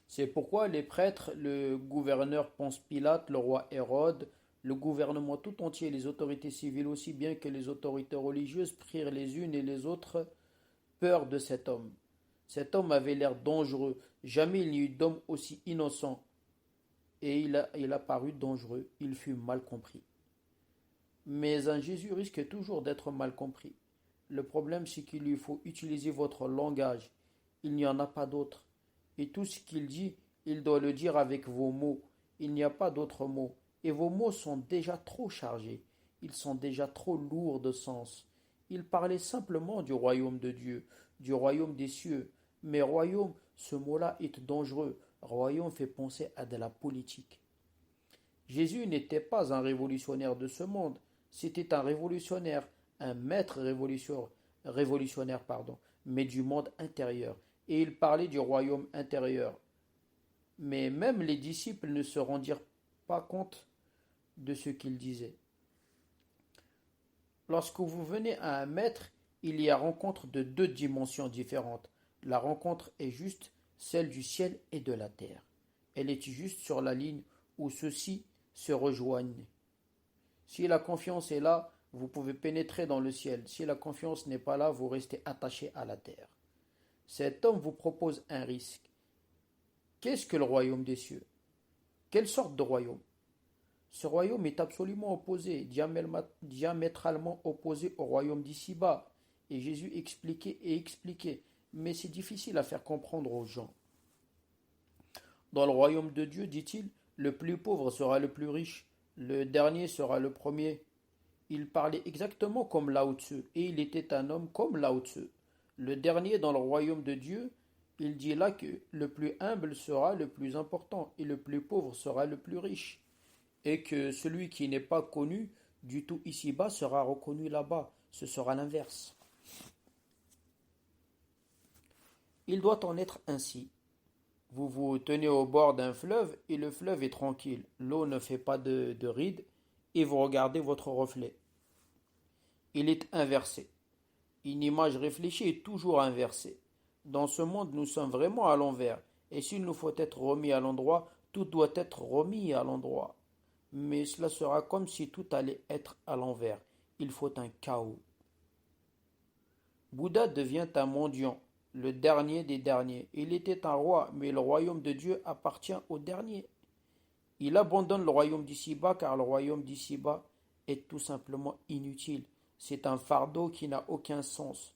A: C'est pourquoi les prêtres, le gouverneur Ponce Pilate, le roi Hérode, le gouvernement tout entier, les autorités civiles aussi bien que les autorités religieuses prirent les unes et les autres peur de cet homme. Cet homme avait l'air dangereux. Jamais il n'y eut d'homme aussi innocent. Et il a paru dangereux. Il fut mal compris. Mais un Jésus risque toujours d'être mal compris. Le problème, c'est qu'il lui faut utiliser votre langage. Il n'y en a pas d'autre. Et tout ce qu'il dit, il doit le dire avec vos mots. Il n'y a pas d'autres mots. Et vos mots sont déjà trop chargés. Ils sont déjà trop lourds de sens. Il parlait simplement du royaume de Dieu, du royaume des cieux. Mais royaume, ce mot-là est dangereux. Royaume fait penser à de la politique. Jésus n'était pas un révolutionnaire de ce monde, c'était un révolutionnaire, un maître révolutionnaire, mais du monde intérieur. Et il parlait du royaume intérieur. Mais même les disciples ne se rendirent pas compte de ce qu'il disait. Lorsque vous venez à un maître, il y a rencontre de deux dimensions différentes. La rencontre est juste celle du ciel et de la terre. Elle est juste sur la ligne où ceux-ci se rejoignent. Si la confiance est là, vous pouvez pénétrer dans le ciel. Si la confiance n'est pas là, vous restez attaché à la terre. Cet homme vous propose un risque. Qu'est-ce que le royaume des cieux? Quelle sorte de royaume? Ce royaume est absolument opposé, diamétralement opposé au royaume d'ici-bas. Et Jésus expliquait et expliquait, mais c'est difficile à faire comprendre aux gens. Dans le royaume de Dieu, dit-il, le plus pauvre sera le plus riche, le dernier sera le premier. Il parlait exactement comme Lao Tzu, et il était un homme comme Lao Tzu. Le dernier dans le royaume de Dieu, il dit là que le plus humble sera le plus important, et le plus pauvre sera le plus riche. Et que celui qui n'est pas connu du tout ici-bas sera reconnu là-bas. Ce sera l'inverse. Il doit en être ainsi. Vous vous tenez au bord d'un fleuve et le fleuve est tranquille. L'eau ne fait pas de rides et vous regardez votre reflet. Il est inversé. Une image réfléchie est toujours inversée. Dans ce monde, nous sommes vraiment à l'envers. Et s'il nous faut être remis à l'endroit, tout doit être remis à l'endroit. Mais cela sera comme si tout allait être à l'envers. Il faut un chaos. Bouddha devient un mendiant, le dernier des derniers. Il était un roi, mais le royaume de Dieu appartient au dernier. Il abandonne le royaume d'ici-bas car le royaume d'ici-bas est tout simplement inutile. C'est un fardeau qui n'a aucun sens.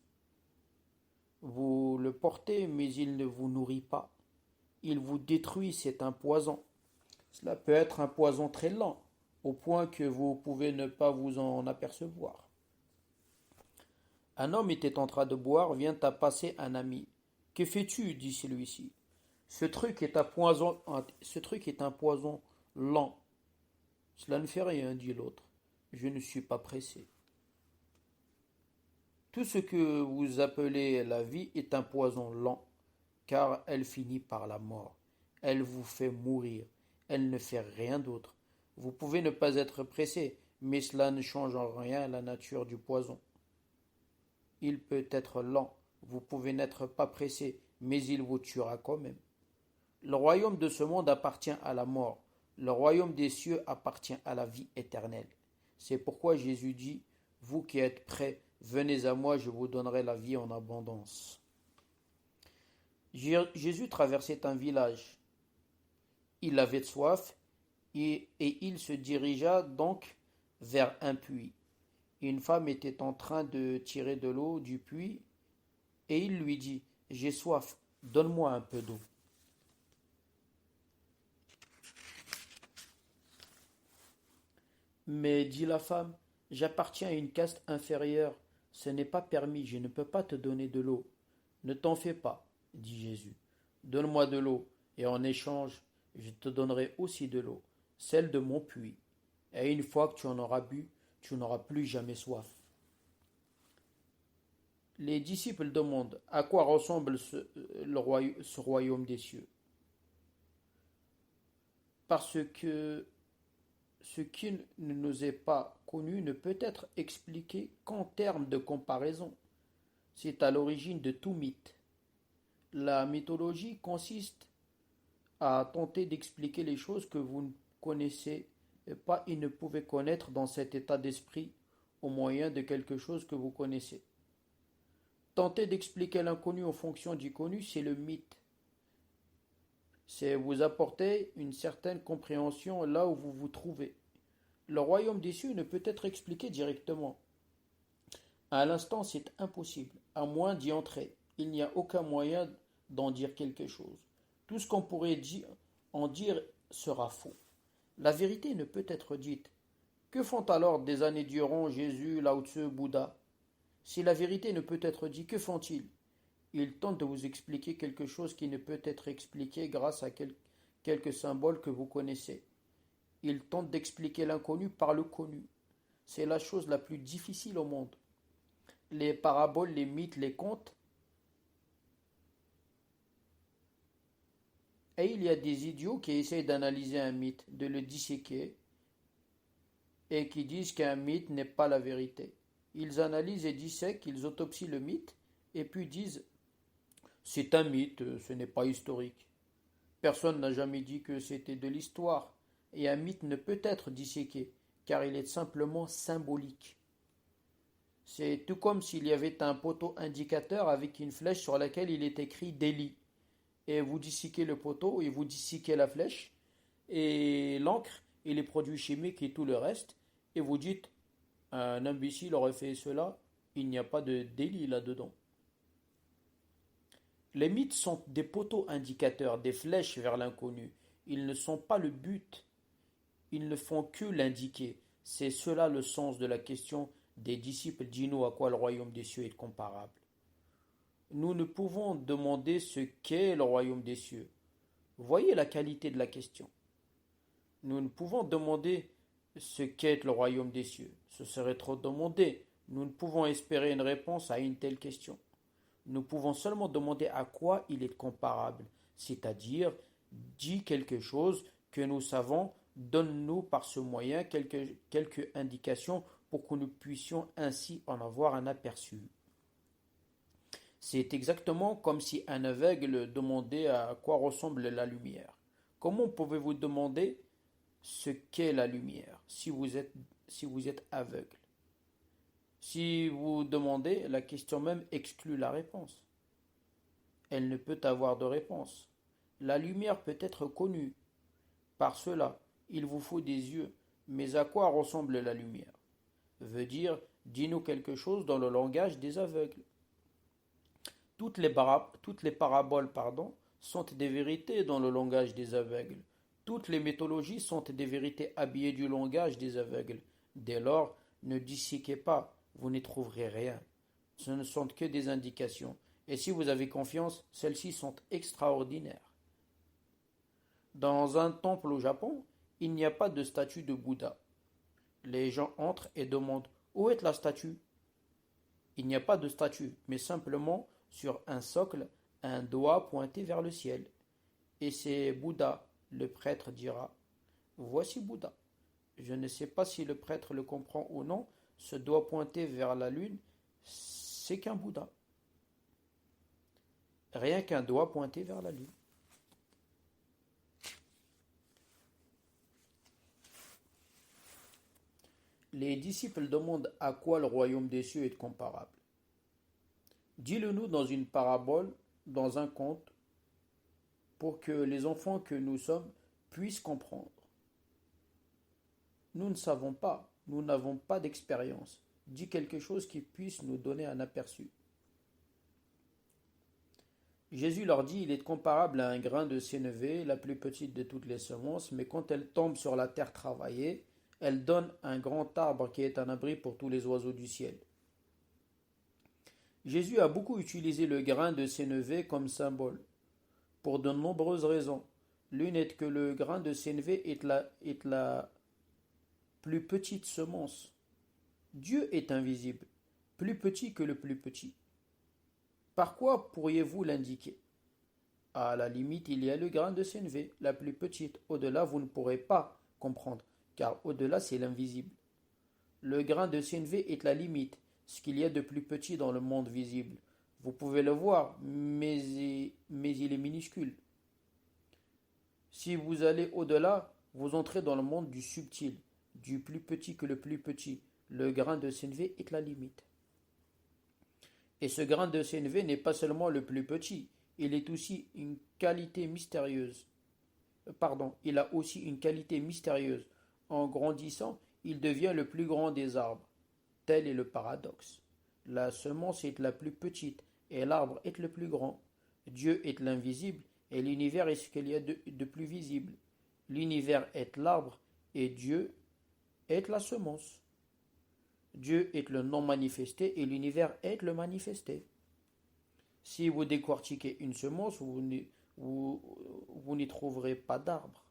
A: Vous le portez, mais il ne vous nourrit pas. Il vous détruit, c'est un poison. Cela peut être un poison très lent, au point que vous pouvez ne pas vous en apercevoir. Un homme était en train de boire, vient à passer un ami. Que fais-tu? Dit celui-ci. Ce truc est un poison lent. Cela ne fait rien, dit l'autre. Je ne suis pas pressé. Tout ce que vous appelez la vie est un poison lent, car elle finit par la mort. Elle vous fait mourir. Elle ne fait rien d'autre. Vous pouvez ne pas être pressé, mais cela ne change en rien la nature du poison. Il peut être lent. Vous pouvez n'être pas pressé, mais il vous tuera quand même. Le royaume de ce monde appartient à la mort. Le royaume des cieux appartient à la vie éternelle. C'est pourquoi Jésus dit, vous qui êtes prêts, venez à moi, je vous donnerai la vie en abondance. Jésus traversait un village. Il avait soif et il se dirigea donc vers un puits. Une femme était en train de tirer de l'eau du puits et il lui dit, j'ai soif, donne-moi un peu d'eau. Mais, dit la femme, j'appartiens à une caste inférieure. Ce n'est pas permis, je ne peux pas te donner de l'eau. Ne t'en fais pas, dit Jésus. Donne-moi de l'eau, et en échange, je te donnerai aussi de l'eau, celle de mon puits. Et une fois que tu en auras bu, tu n'auras plus jamais soif. Les disciples demandent à quoi ressemble ce royaume des cieux. Parce que ce qui ne nous est pas connu ne peut être expliqué qu'en termes de comparaison. C'est à l'origine de tout mythe. La mythologie consiste à tenter d'expliquer les choses que vous ne connaissez pas et ne pouvez connaître dans cet état d'esprit au moyen de quelque chose que vous connaissez. Tenter d'expliquer l'inconnu en fonction du connu, c'est le mythe. C'est vous apporter une certaine compréhension là où vous vous trouvez. Le royaume des cieux ne peut être expliqué directement. À l'instant, c'est impossible, à moins d'y entrer. Il n'y a aucun moyen d'en dire quelque chose. Tout ce qu'on pourrait en dire sera faux. La vérité ne peut être dite. Que font alors des années durant Jésus, Lao Tzu, Bouddha? Si la vérité ne peut être dite, que font-ils? Ils tentent de vous expliquer quelque chose qui ne peut être expliqué grâce à quelques symboles que vous connaissez. Ils tentent d'expliquer l'inconnu par le connu. C'est la chose la plus difficile au monde. Les paraboles, les mythes, les contes. Et il y a des idiots qui essayent d'analyser un mythe, de le disséquer, et qui disent qu'un mythe n'est pas la vérité. Ils analysent et dissèquent, ils autopsient le mythe, et puis disent c'est un mythe, ce n'est pas historique. Personne n'a jamais dit que c'était de l'histoire, et un mythe ne peut être disséqué, car il est simplement symbolique. C'est tout comme s'il y avait un poteau indicateur avec une flèche sur laquelle il est écrit Delhi. Et vous disséquez le poteau et vous disséquez la flèche, et l'encre, et les produits chimiques et tout le reste, et vous dites un imbécile aurait fait cela, il n'y a pas de Delhi là-dedans. Les mythes sont des poteaux indicateurs, des flèches vers l'inconnu. Ils ne sont pas le but, ils ne font que l'indiquer. C'est cela le sens de la question des disciples. Dis-nous à quoi le royaume des cieux est comparable. Nous ne pouvons demander ce qu'est le royaume des cieux. Voyez la qualité de la question. Nous ne pouvons demander ce qu'est le royaume des cieux. Ce serait trop demander. Nous ne pouvons espérer une réponse à une telle question. Nous pouvons seulement demander à quoi il est comparable, c'est-à-dire dis quelque chose que nous savons, donne-nous par ce moyen quelques indications pour que nous puissions ainsi en avoir un aperçu. C'est exactement comme si un aveugle demandait à quoi ressemble la lumière. Comment pouvez-vous demander ce qu'est la lumière si vous êtes aveugle? Si vous demandez, la question même exclut la réponse. Elle ne peut avoir de réponse. La lumière peut être connue. Par cela, il vous faut des yeux. Mais à quoi ressemble la lumière? Veut dire, dis-nous quelque chose dans le langage des aveugles. Toutes les paraboles, sont des vérités dans le langage des aveugles. Toutes les mythologies sont des vérités habillées du langage des aveugles. Dès lors, ne disséquez pas, vous n'y trouverez rien. Ce ne sont que des indications. Et si vous avez confiance, celles-ci sont extraordinaires. Dans un temple au Japon, il n'y a pas de statue de Bouddha. Les gens entrent et demandent où est la statue? Il n'y a pas de statue, mais simplement sur un socle, un doigt pointé vers le ciel. Et c'est Bouddha. Le prêtre dira, voici Bouddha. Je ne sais pas si le prêtre le comprend ou non, ce doigt pointé vers la lune, c'est qu'un Bouddha. Rien qu'un doigt pointé vers la lune. Les disciples demandent à quoi le royaume des cieux est comparable. Dis-le-nous dans une parabole, dans un conte, pour que les enfants que nous sommes puissent comprendre. Nous ne savons pas, nous n'avons pas d'expérience. Dis quelque chose qui puisse nous donner un aperçu. Jésus leur dit, il est comparable à un grain de sénévé, la plus petite de toutes les semences, mais quand elle tombe sur la terre travaillée, elle donne un grand arbre qui est un abri pour tous les oiseaux du ciel. Jésus a beaucoup utilisé le grain de sénévé comme symbole, pour de nombreuses raisons. L'une est que le grain de sénévé est la plus petite semence. Dieu est invisible, plus petit que le plus petit. Par quoi pourriez-vous l'indiquer? À la limite, il y a le grain de sénévé, la plus petite. Au-delà, vous ne pourrez pas comprendre, car au-delà, c'est l'invisible. Le grain de sénévé est la limite, ce qu'il y a de plus petit dans le monde visible. Vous pouvez le voir, mais il est minuscule. Si vous allez au-delà, vous entrez dans le monde du subtil, du plus petit que le plus petit. Le grain de sénévé est la limite. Et ce grain de sénévé n'est pas seulement le plus petit, il est aussi une qualité mystérieuse. Il a aussi une qualité mystérieuse. En grandissant, il devient le plus grand des arbres. Tel est le paradoxe. La semence est la plus petite et l'arbre est le plus grand. Dieu est l'invisible et l'univers est ce qu'il y a de plus visible. L'univers est l'arbre et Dieu est la semence. Dieu est le non manifesté et l'univers est le manifesté. Si vous décortiquez une semence, vous n'y trouverez pas d'arbre.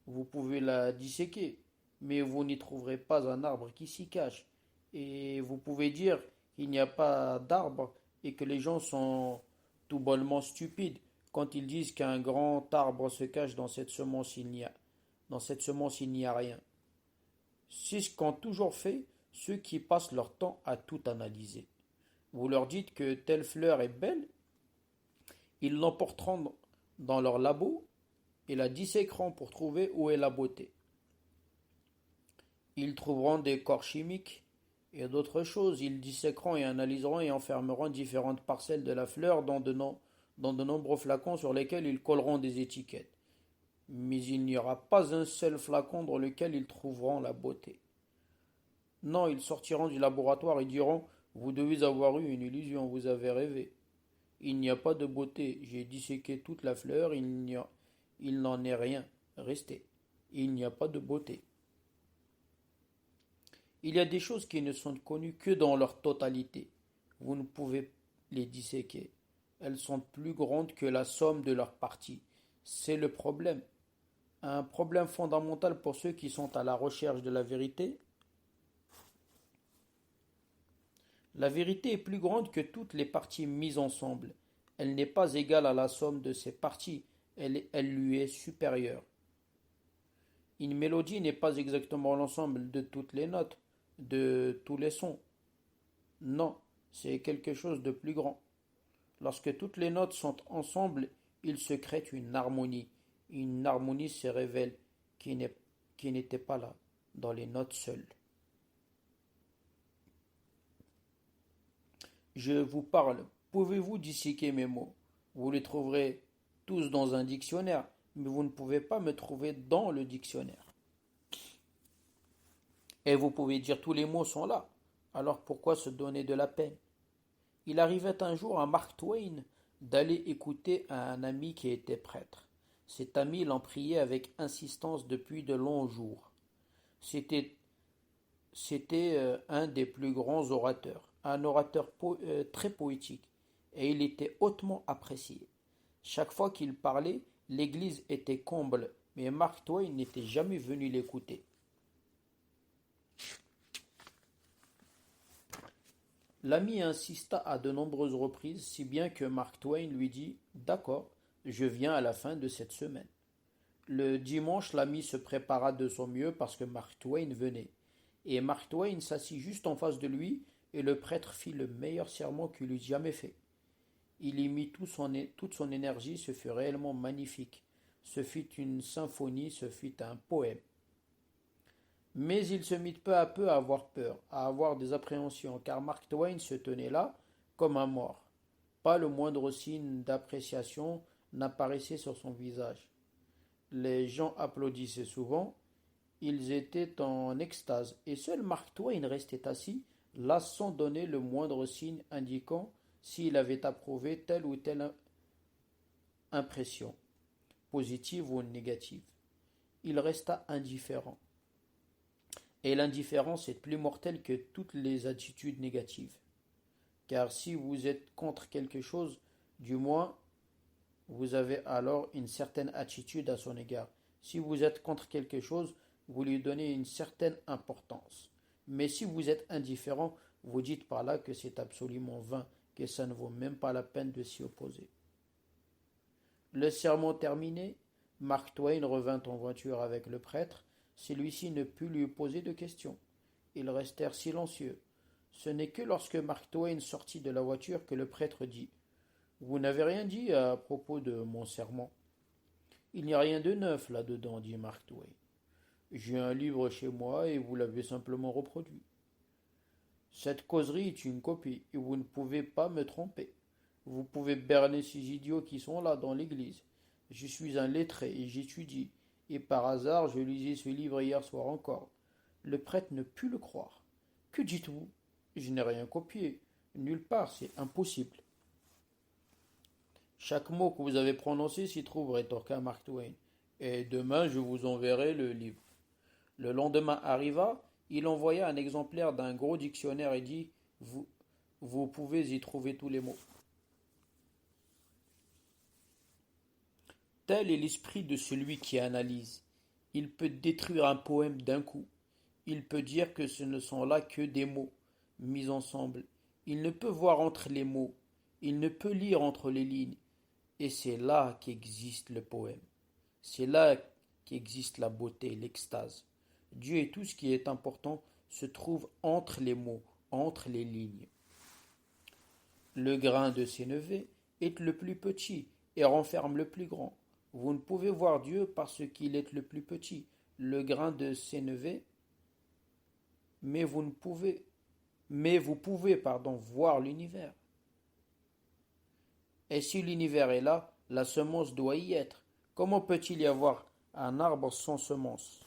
A: Vous pouvez la disséquer, mais vous n'y trouverez pas un arbre qui s'y cache. Et vous pouvez dire qu'il n'y a pas d'arbre et que les gens sont tout bonnement stupides quand ils disent qu'un grand arbre se cache dans cette semence, dans cette semence, il n'y a rien. C'est ce qu'ont toujours fait ceux qui passent leur temps à tout analyser. Vous leur dites que telle fleur est belle, ils l'emporteront dans leur labo et la disséqueront pour trouver où est la beauté. Ils trouveront des corps chimiques et d'autres choses. Ils disséqueront et analyseront et enfermeront différentes parcelles de la fleur dans de nombreux flacons sur lesquels ils colleront des étiquettes. Mais il n'y aura pas un seul flacon dans lequel ils trouveront la beauté. Non, ils sortiront du laboratoire et diront, vous devez avoir eu une illusion, vous avez rêvé. Il n'y a pas de beauté, j'ai disséqué toute la fleur, il n'en est rien resté. Il n'y a pas de beauté. Il y a des choses qui ne sont connues que dans leur totalité. Vous ne pouvez les disséquer. Elles sont plus grandes que la somme de leurs parties. C'est le problème. Un problème fondamental pour ceux qui sont à la recherche de la vérité. La vérité est plus grande que toutes les parties mises ensemble. Elle n'est pas égale à la somme de ses parties, elle lui est supérieure. Une mélodie n'est pas exactement l'ensemble de toutes les notes, de tous les sons. Non, c'est quelque chose de plus grand. Lorsque toutes les notes sont ensemble, il se crée une harmonie. Une harmonie se révèle qui n'était pas là, dans les notes seules. Je vous parle. Pouvez-vous disséquer mes mots? Vous les trouverez tous dans un dictionnaire, mais vous ne pouvez pas me trouver dans le dictionnaire. Et vous pouvez dire tous les mots sont là. Alors pourquoi se donner de la peine? Il arrivait un jour à Mark Twain d'aller écouter un ami qui était prêtre. Cet ami l'en priait avec insistance depuis de longs jours. C'était un des plus grands orateurs, un orateur très poétique, et il était hautement apprécié. Chaque fois qu'il parlait, L'église était comble, mais Mark Twain n'était jamais venu l'écouter. L'ami insista à de nombreuses reprises, si bien que Mark Twain lui dit d'accord, je viens à la fin de cette semaine. Le dimanche, l'ami se prépara de son mieux parce que Mark Twain venait. Et Mark Twain s'assit juste en face de lui, et le prêtre fit le meilleur sermon qu'il eût jamais fait. Il y mit toute son énergie, ce fut réellement magnifique. Ce fut une symphonie, ce fut un poème. Mais il se mit peu à peu à avoir peur, à avoir des appréhensions, car Mark Twain se tenait là comme un mort. Pas le moindre signe d'appréciation n'apparaissait sur son visage. Les gens applaudissaient souvent, ils étaient en extase, et seul Mark Twain restait assis, là sans donner le moindre signe indiquant s'il avait approuvé telle ou telle impression, positive ou négative. Il resta indifférent. Et l'indifférence est plus mortelle que toutes les attitudes négatives. Car si vous êtes contre quelque chose, du moins, vous avez alors une certaine attitude à son égard. Si vous êtes contre quelque chose, vous lui donnez une certaine importance. Mais si vous êtes indifférent, vous dites par là que c'est absolument vain, que ça ne vaut même pas la peine de s'y opposer. Le sermon terminé, Mark Twain revint en voiture avec le prêtre. Celui-ci ne put lui poser de questions. Ils restèrent silencieux. Ce n'est que lorsque Mark Twain sortit de la voiture que le prêtre dit « Vous n'avez rien dit à propos de mon sermon. »« Il n'y a rien de neuf là-dedans, dit Mark Twain. J'ai un livre chez moi et vous l'avez simplement reproduit. Cette causerie est une copie et vous ne pouvez pas me tromper. Vous pouvez berner ces idiots qui sont là dans l'église. Je suis un lettré et j'étudie. Et par hasard, je lisais ce livre hier soir encore. » Le prêtre ne put le croire. Que dites-vous? Je n'ai rien copié. Nulle part, c'est impossible. Chaque mot que vous avez prononcé s'y trouve, rétorqua Mark Twain. Et demain, je vous enverrai le livre. Le lendemain arriva, il envoya un exemplaire d'un gros dictionnaire et dit vous pouvez y trouver tous les mots. Tel est l'esprit de celui qui analyse. Il peut détruire un poème d'un coup. Il peut dire que ce ne sont là que des mots mis ensemble. Il ne peut voir entre les mots. Il ne peut lire entre les lignes. Et c'est là qu'existe le poème. C'est là qu'existe la beauté, l'extase. Dieu et tout ce qui est important se trouve entre les mots, entre les lignes. Le grain de sénévé est le plus petit et renferme le plus grand. Vous ne pouvez voir Dieu parce qu'il est le plus petit, le grain de sénévé, mais vous pouvez voir l'univers. Et si l'univers est là, la semence doit y être. Comment peut-il y avoir un arbre sans semence?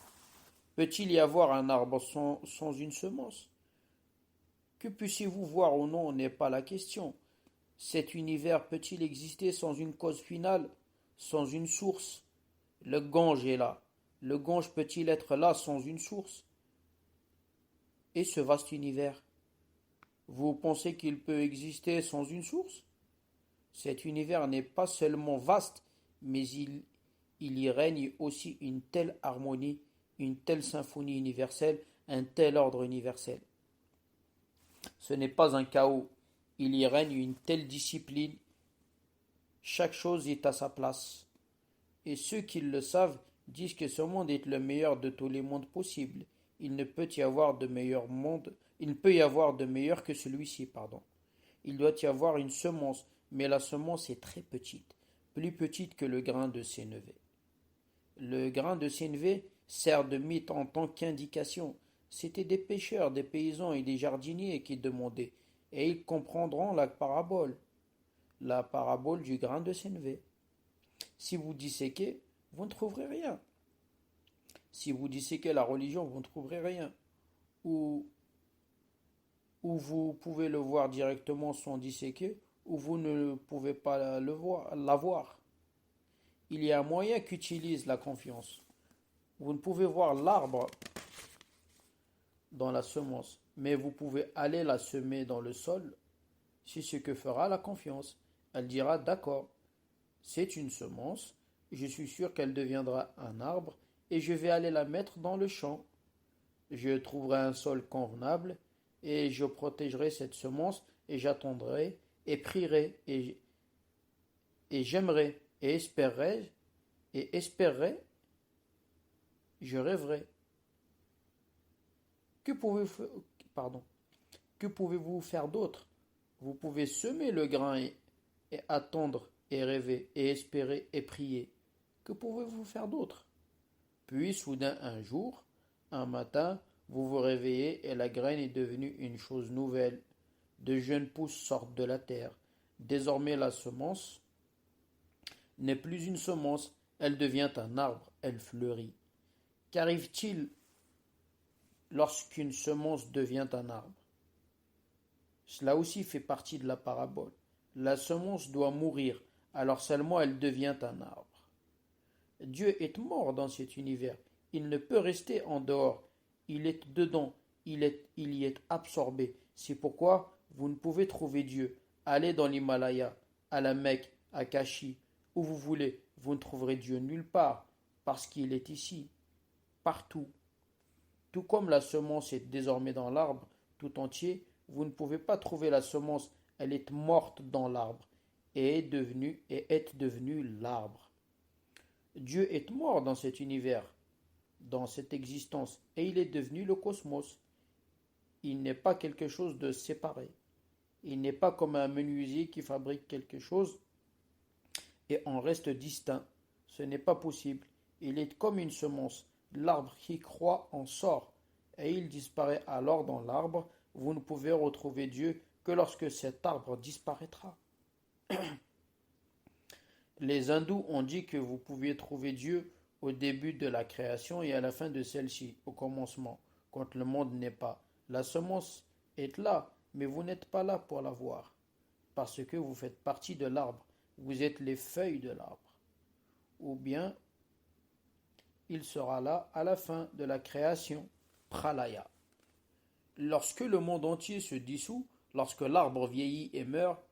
A: Peut-il y avoir un arbre sans une semence? Que puissiez-vous voir ou non n'est pas la question. Cet univers peut-il exister sans une cause finale, sans une source? Le Gange est là. Le Gange peut-il être là sans une source? Et ce vaste univers, vous pensez qu'il peut exister sans une source? Cet univers n'est pas seulement vaste, mais il y règne aussi une telle harmonie, une telle symphonie universelle, un tel ordre universel. Ce n'est pas un chaos, il y règne une telle discipline, chaque chose est à sa place. Et ceux qui le savent disent que ce monde est le meilleur de tous les mondes possibles. Il ne peut y avoir de meilleur monde, il ne peut y avoir de meilleur que celui-ci, pardon. Il doit y avoir une semence, mais la semence est très petite, plus petite que le grain de sénévé. Le grain de sénévé sert de mythe en tant qu'indication. C'étaient des pêcheurs, des paysans et des jardiniers qui demandaient, et ils comprendront la parabole du grain de sénévé. Si vous disséquez, vous ne trouverez rien. Si vous disséquez la religion, vous ne trouverez rien. Ou vous pouvez le voir directement sans disséquer, ou vous ne pouvez pas la voir. Il y a un moyen qu'utilise la confiance. Vous ne pouvez voir l'arbre dans la semence, mais vous pouvez aller la semer dans le sol. C'est ce que fera la confiance. Elle dira d'accord, c'est une semence, je suis sûr qu'elle deviendra un arbre, et je vais aller la mettre dans le champ. Je trouverai un sol convenable, et je protégerai cette semence, et j'attendrai, et prierai, et j'aimerai, et espérerai, je rêverai. Que pouvez-vous, pardon, que pouvez-vous faire d'autre? Vous pouvez semer le grain et attendre, et rêver, et espérer, et prier. Que pouvez-vous faire d'autre? Puis soudain un jour, un matin, vous vous réveillez et la graine est devenue une chose nouvelle. De jeunes pousses sortent de la terre. Désormais la semence n'est plus une semence, elle devient un arbre, elle fleurit. Qu'arrive-t-il lorsqu'une semence devient un arbre? Cela aussi fait partie de la parabole. La semence doit mourir, alors seulement elle devient un arbre. Dieu est mort dans cet univers. Il ne peut rester en dehors. Il est dedans. Il y est absorbé. C'est pourquoi vous ne pouvez trouver Dieu. Allez dans l'Himalaya, à la Mecque, à Kashi, où vous voulez. Vous ne trouverez Dieu nulle part, parce qu'il est ici, partout. Tout comme la semence est désormais dans l'arbre tout entier, vous ne pouvez pas trouver la semence. Elle est morte dans l'arbre et est devenue l'arbre. Dieu est mort dans cet univers, dans cette existence, et il est devenu le cosmos. Il n'est pas quelque chose de séparé. Il n'est pas comme un menuisier qui fabrique quelque chose et en reste distinct. Ce n'est pas possible. Il est comme une semence. L'arbre qui croît en sort, et il disparaît alors dans l'arbre. Vous ne pouvez retrouver Dieu que lorsque cet arbre disparaîtra. Les hindous ont dit que vous pouviez trouver Dieu au début de la création et à la fin de celle-ci, au commencement, quand le monde n'est pas. La semence est là, mais vous n'êtes pas là pour la voir, parce que vous faites partie de l'arbre. Vous êtes les feuilles de l'arbre. Ou bien, il sera là à la fin de la création, pralaya. Lorsque le monde entier se dissout, lorsque l'arbre vieillit et meurt,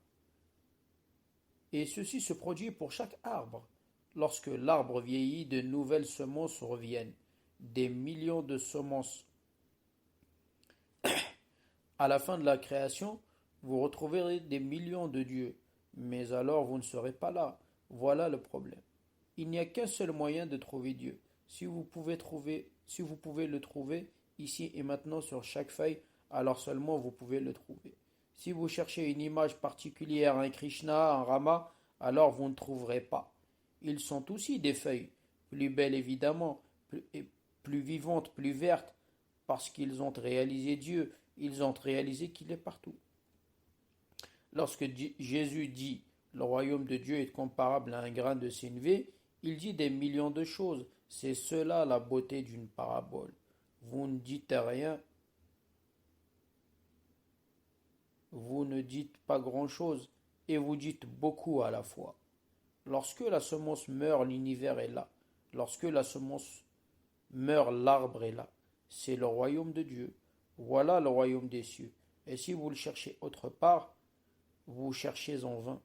A: et ceci se produit pour chaque arbre. Lorsque l'arbre vieillit, de nouvelles semences reviennent, des millions de semences. À la fin de la création, vous retrouverez des millions de dieux, mais alors vous ne serez pas là. Voilà le problème. Il n'y a qu'un seul moyen de trouver Dieu. Si vous pouvez le trouver ici et maintenant sur chaque feuille, alors seulement vous pouvez le trouver. Si vous cherchez une image particulière, un Krishna, un Rama, alors vous ne trouverez pas. Ils sont aussi des feuilles, plus belles évidemment, plus vivantes, plus vertes, parce qu'ils ont réalisé Dieu, ils ont réalisé qu'il est partout. Lorsque Jésus dit « le royaume de Dieu est comparable à un grain de sénévé », il dit des millions de choses. C'est cela la beauté d'une parabole. Vous ne dites rien, vous ne dites pas grand-chose, et vous dites beaucoup à la fois. Lorsque la semence meurt, l'univers est là. Lorsque la semence meurt, l'arbre est là. C'est le royaume de Dieu. Voilà le royaume des cieux. Et si vous le cherchez autre part, vous cherchez en vain.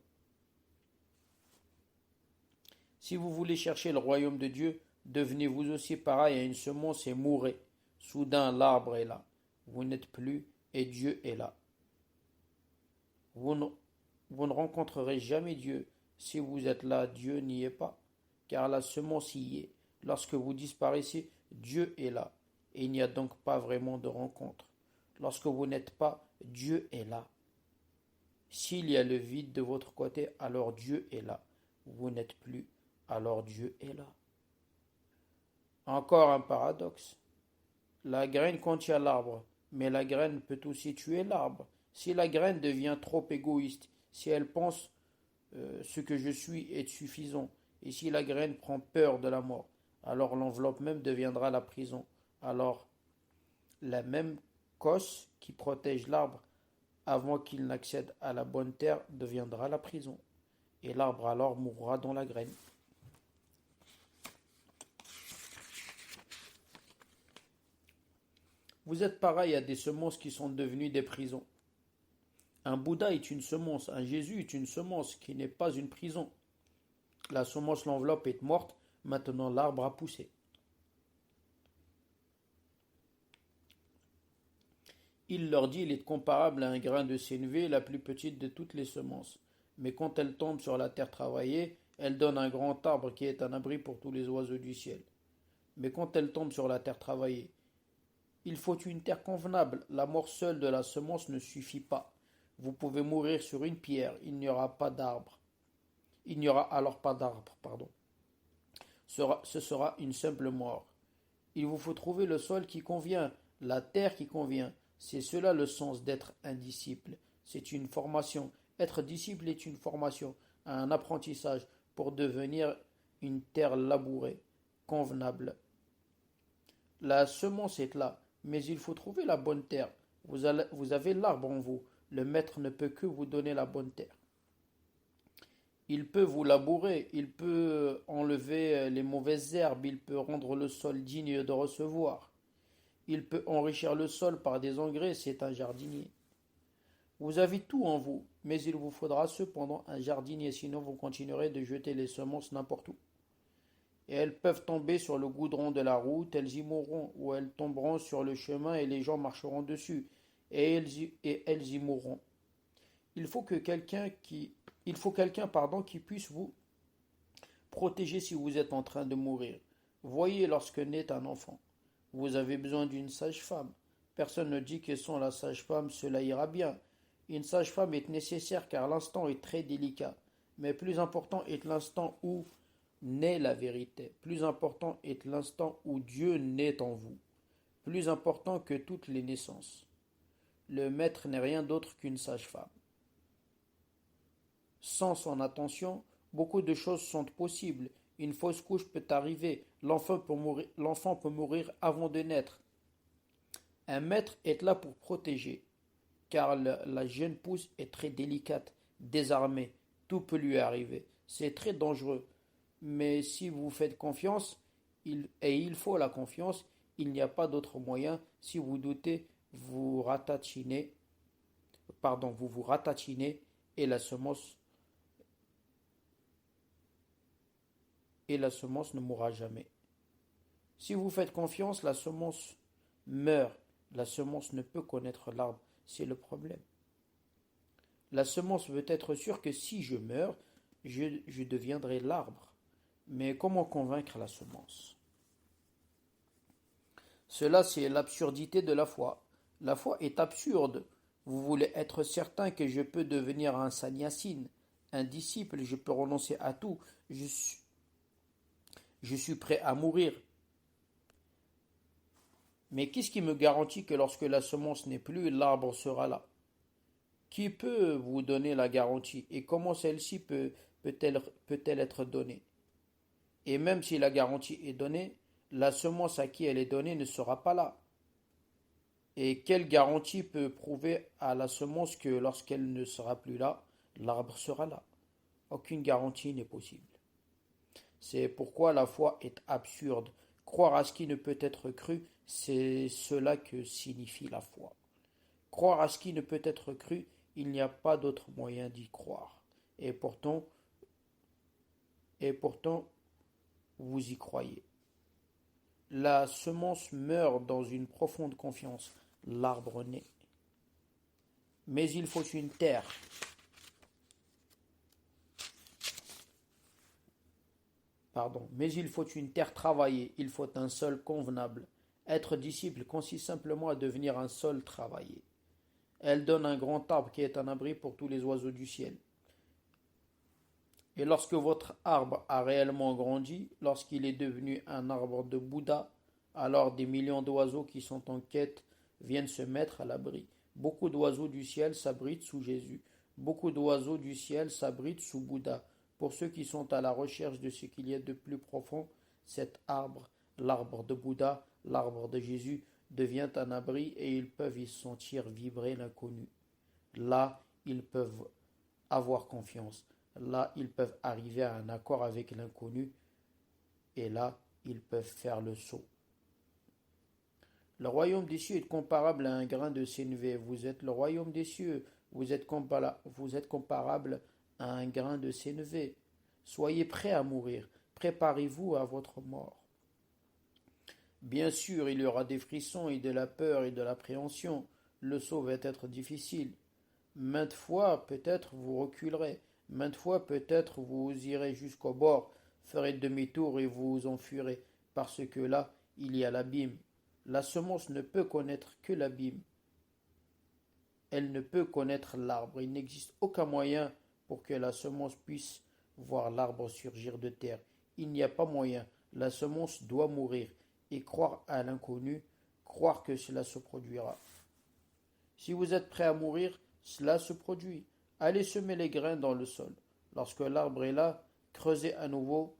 A: Si vous voulez chercher le royaume de Dieu, devenez vous aussi pareil à une semence et mourrez. Soudain l'arbre est là. Vous n'êtes plus et Dieu est là. Vous ne rencontrerez jamais Dieu. Si vous êtes là, Dieu n'y est pas, car la semence y est. Lorsque vous disparaissez, Dieu est là, et il n'y a donc pas vraiment de rencontre. Lorsque vous n'êtes pas, Dieu est là. S'il y a le vide de votre côté, alors Dieu est là. Vous n'êtes plus, alors Dieu est là. Encore un paradoxe. La graine contient l'arbre, mais la graine peut aussi tuer l'arbre. Si la graine devient trop égoïste, si elle pense ce que je suis est suffisant, et si la graine prend peur de la mort, alors l'enveloppe même deviendra la prison. Alors la même cosse qui protège l'arbre avant qu'il n'accède à la bonne terre deviendra la prison, et l'arbre alors mourra dans la graine. Vous êtes pareil à des semences qui sont devenues des prisons. Un Bouddha est une semence, un Jésus est une semence qui n'est pas une prison. La semence, l'enveloppe est morte, maintenant l'arbre a poussé. Il leur dit, il est comparable à un grain de sénévé, la plus petite de toutes les semences. Mais quand elle tombe sur la terre travaillée, elle donne un grand arbre qui est un abri pour tous les oiseaux du ciel. Mais quand elle tombe sur la terre travaillée, il faut une terre convenable. La mort seule de la semence ne suffit pas. Vous pouvez mourir sur une pierre, il n'y aura pas d'arbre. Il n'y aura alors pas d'arbre, pardon. Ce sera une simple mort. Il vous faut trouver le sol qui convient, la terre qui convient. C'est cela le sens d'être un disciple. C'est une formation. Être disciple est une formation, un apprentissage pour devenir une terre labourée, convenable. La semence est là, mais il faut trouver la bonne terre. Vous avez l'arbre en vous. Le maître ne peut que vous donner la bonne terre. Il peut vous labourer, il peut enlever les mauvaises herbes, il peut rendre le sol digne de recevoir. Il peut enrichir le sol par des engrais, c'est un jardinier. Vous avez tout en vous, mais il vous faudra cependant un jardinier, sinon vous continuerez de jeter les semences n'importe où. Et elles peuvent tomber sur le goudron de la route, elles y mourront, ou elles tomberont sur le chemin et les gens marcheront dessus, et elles y mourront. Il faut que quelqu'un qui, il faut quelqu'un, qui puisse vous protéger si vous êtes en train de mourir. Voyez lorsque naît un enfant. Vous avez besoin d'une sage-femme. Personne ne dit que sans la sage-femme cela ira bien. Une sage-femme est nécessaire car l'instant est très délicat. Mais plus important est l'instant où naît la vérité. Plus important est l'instant où Dieu naît en vous. Plus important que toutes les naissances. Le maître n'est rien d'autre qu'une sage-femme. Sans son attention, beaucoup de choses sont possibles. Une fausse couche peut arriver. L'enfant peut mourir avant de naître. Un maître est là pour protéger, car la jeune pousse est très délicate, désarmée. Tout peut lui arriver. C'est très dangereux. Mais si vous faites confiance, et il faut la confiance, il n'y a pas d'autre moyen. Si vous doutez, vous vous ratatinez et la semence ne mourra jamais. Si vous faites confiance, la semence meurt. La semence ne peut connaître l'arbre, c'est le problème. La semence veut être sûre que si je meurs, je deviendrai l'arbre. Mais comment convaincre la semence? Cela, c'est l'absurdité de la foi. La foi est absurde. Vous voulez être certain que je peux devenir un sannyasine, un disciple, je peux renoncer à tout. Je suis prêt à mourir. Mais qu'est-ce qui me garantit que lorsque la semence n'est plus, l'arbre sera là? Qui peut vous donner la garantie? Et comment celle-ci peut-elle être donnée? Et même si la garantie est donnée, la semence à qui elle est donnée ne sera pas là. Et quelle garantie peut prouver à la semence que lorsqu'elle ne sera plus là, l'arbre sera là? Aucune garantie n'est possible. C'est pourquoi la foi est absurde. Croire à ce qui ne peut être cru, c'est cela que signifie la foi. Croire à ce qui ne peut être cru, il n'y a pas d'autre moyen d'y croire. Et pourtant, vous y croyez. La semence meurt dans une profonde confiance. L'arbre naît. Mais il faut une terre. Mais il faut une terre travaillée, il faut un sol convenable. Être disciple consiste simplement à devenir un sol travaillé. Elle donne un grand arbre qui est un abri pour tous les oiseaux du ciel. Et lorsque votre arbre a réellement grandi, lorsqu'il est devenu un arbre de Bouddha, alors des millions d'oiseaux qui sont en quête viennent se mettre à l'abri. Beaucoup d'oiseaux du ciel s'abritent sous Jésus. Beaucoup d'oiseaux du ciel s'abritent sous Bouddha. Pour ceux qui sont à la recherche de ce qu'il y a de plus profond, cet arbre, l'arbre de Bouddha, l'arbre de Jésus, devient un abri et ils peuvent y sentir vibrer l'inconnu. Là, ils peuvent avoir confiance. Là, ils peuvent arriver à un accord avec l'inconnu. Et là, ils peuvent faire le saut. Le royaume des cieux est comparable à un grain de sénévé. Vous êtes le royaume des cieux. Vous êtes comparable à un grain de sénévé. Soyez prêts à mourir. Préparez-vous à votre mort. Bien sûr, il y aura des frissons et de la peur et de l'appréhension. Le saut va être difficile. Maintes fois, peut-être vous reculerez. Maintes fois, peut-être vous irez jusqu'au bord, ferez demi-tour et vous enfuirez, parce que là, il y a l'abîme. La semence ne peut connaître que l'abîme. Elle ne peut connaître l'arbre. Il n'existe aucun moyen pour que la semence puisse voir l'arbre surgir de terre. Il n'y a pas moyen. La semence doit mourir et croire à l'inconnu, croire que cela se produira. Si vous êtes prêt à mourir, cela se produit. Allez semer les grains dans le sol. Lorsque l'arbre est là, creusez à nouveau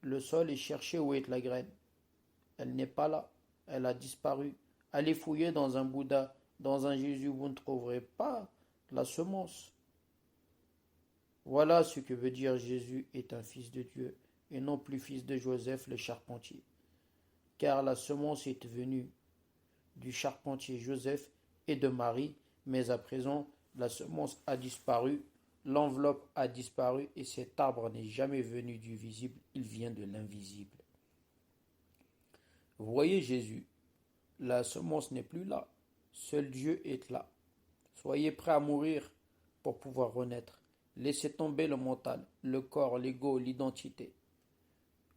A: le sol et cherchez où est la graine. Elle n'est pas là. Elle a disparu. Allez fouiller dans un Bouddha, dans un Jésus, vous ne trouverez pas la semence. Voilà ce que veut dire Jésus est un fils de Dieu, et non plus fils de Joseph le charpentier. Car la semence est venue du charpentier Joseph et de Marie, mais à présent la semence a disparu, l'enveloppe a disparu, et cet arbre n'est jamais venu du visible, il vient de l'invisible. Vous voyez Jésus, la semence n'est plus là, seul Dieu est là. Soyez prêts à mourir pour pouvoir renaître. Laissez tomber le mental, le corps, l'ego, l'identité.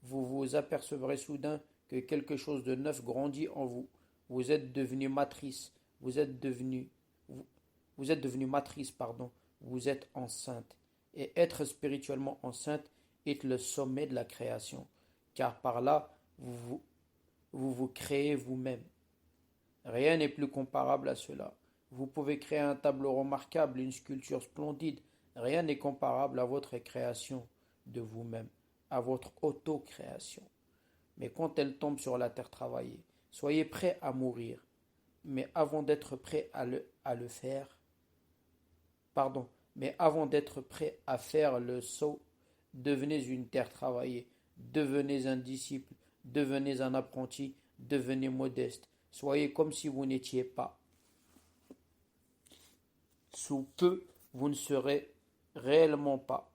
A: Vous vous apercevrez soudain que quelque chose de neuf grandit en vous. Vous êtes devenu matrice, vous êtes devenu matrice, pardon. Vous êtes enceinte. Et être spirituellement enceinte est le sommet de la création, car par là, vous créez vous-même. Rien n'est plus comparable à cela. Vous pouvez créer un tableau remarquable, une sculpture splendide. Rien n'est comparable à votre création de vous-même, à votre auto-création. Mais quand elle tombe sur la terre travaillée, soyez prêts à mourir. Mais avant d'être prêt à le faire, mais avant d'être prêt à faire le saut, devenez une terre travaillée, devenez un disciple, devenez un apprenti, devenez modeste. Soyez comme si vous n'étiez pas. Sous peu, vous ne serez réellement pas.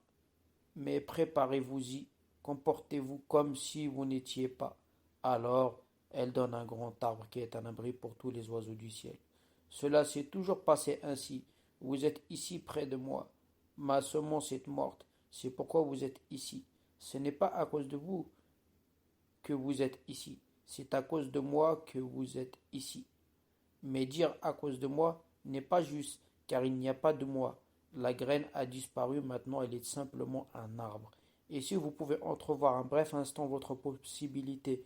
A: Mais préparez-vous-y, comportez-vous comme si vous n'étiez pas. Alors, elle donne un grand arbre qui est un abri pour tous les oiseaux du ciel. Cela s'est toujours passé ainsi. Vous êtes ici près de moi. Ma semence est morte. C'est pourquoi vous êtes ici. Ce n'est pas à cause de vous que vous êtes ici. C'est à cause de moi que vous êtes ici. Mais dire à cause de moi n'est pas juste, car il n'y a pas de moi. La graine a disparu, maintenant elle est simplement un arbre. Et si vous pouvez entrevoir un bref instant votre possibilité,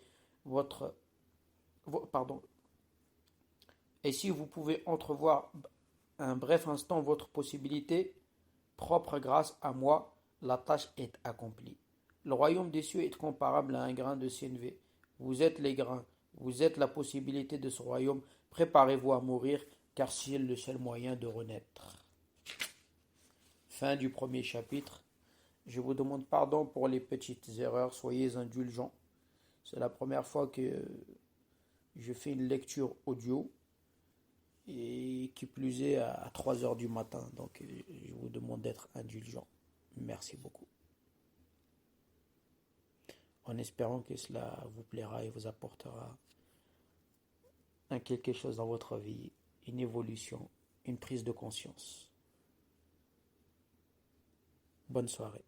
A: et si vous pouvez entrevoir un bref instant votre possibilité, propre grâce à moi, la tâche est accomplie. Le royaume des cieux est comparable à un grain de sénévé. Vous êtes les grains, vous êtes la possibilité de ce royaume. Préparez-vous à mourir, car c'est le seul moyen de renaître. Fin du premier chapitre. Je vous demande pardon pour les petites erreurs, soyez indulgents. C'est la première fois que je fais une lecture audio, et qui plus est à 3 heures du matin. Donc je vous demande d'être indulgent. Merci beaucoup. En espérant que cela vous plaira et vous apportera quelque chose dans votre vie, une évolution, une prise de conscience. Bonne soirée.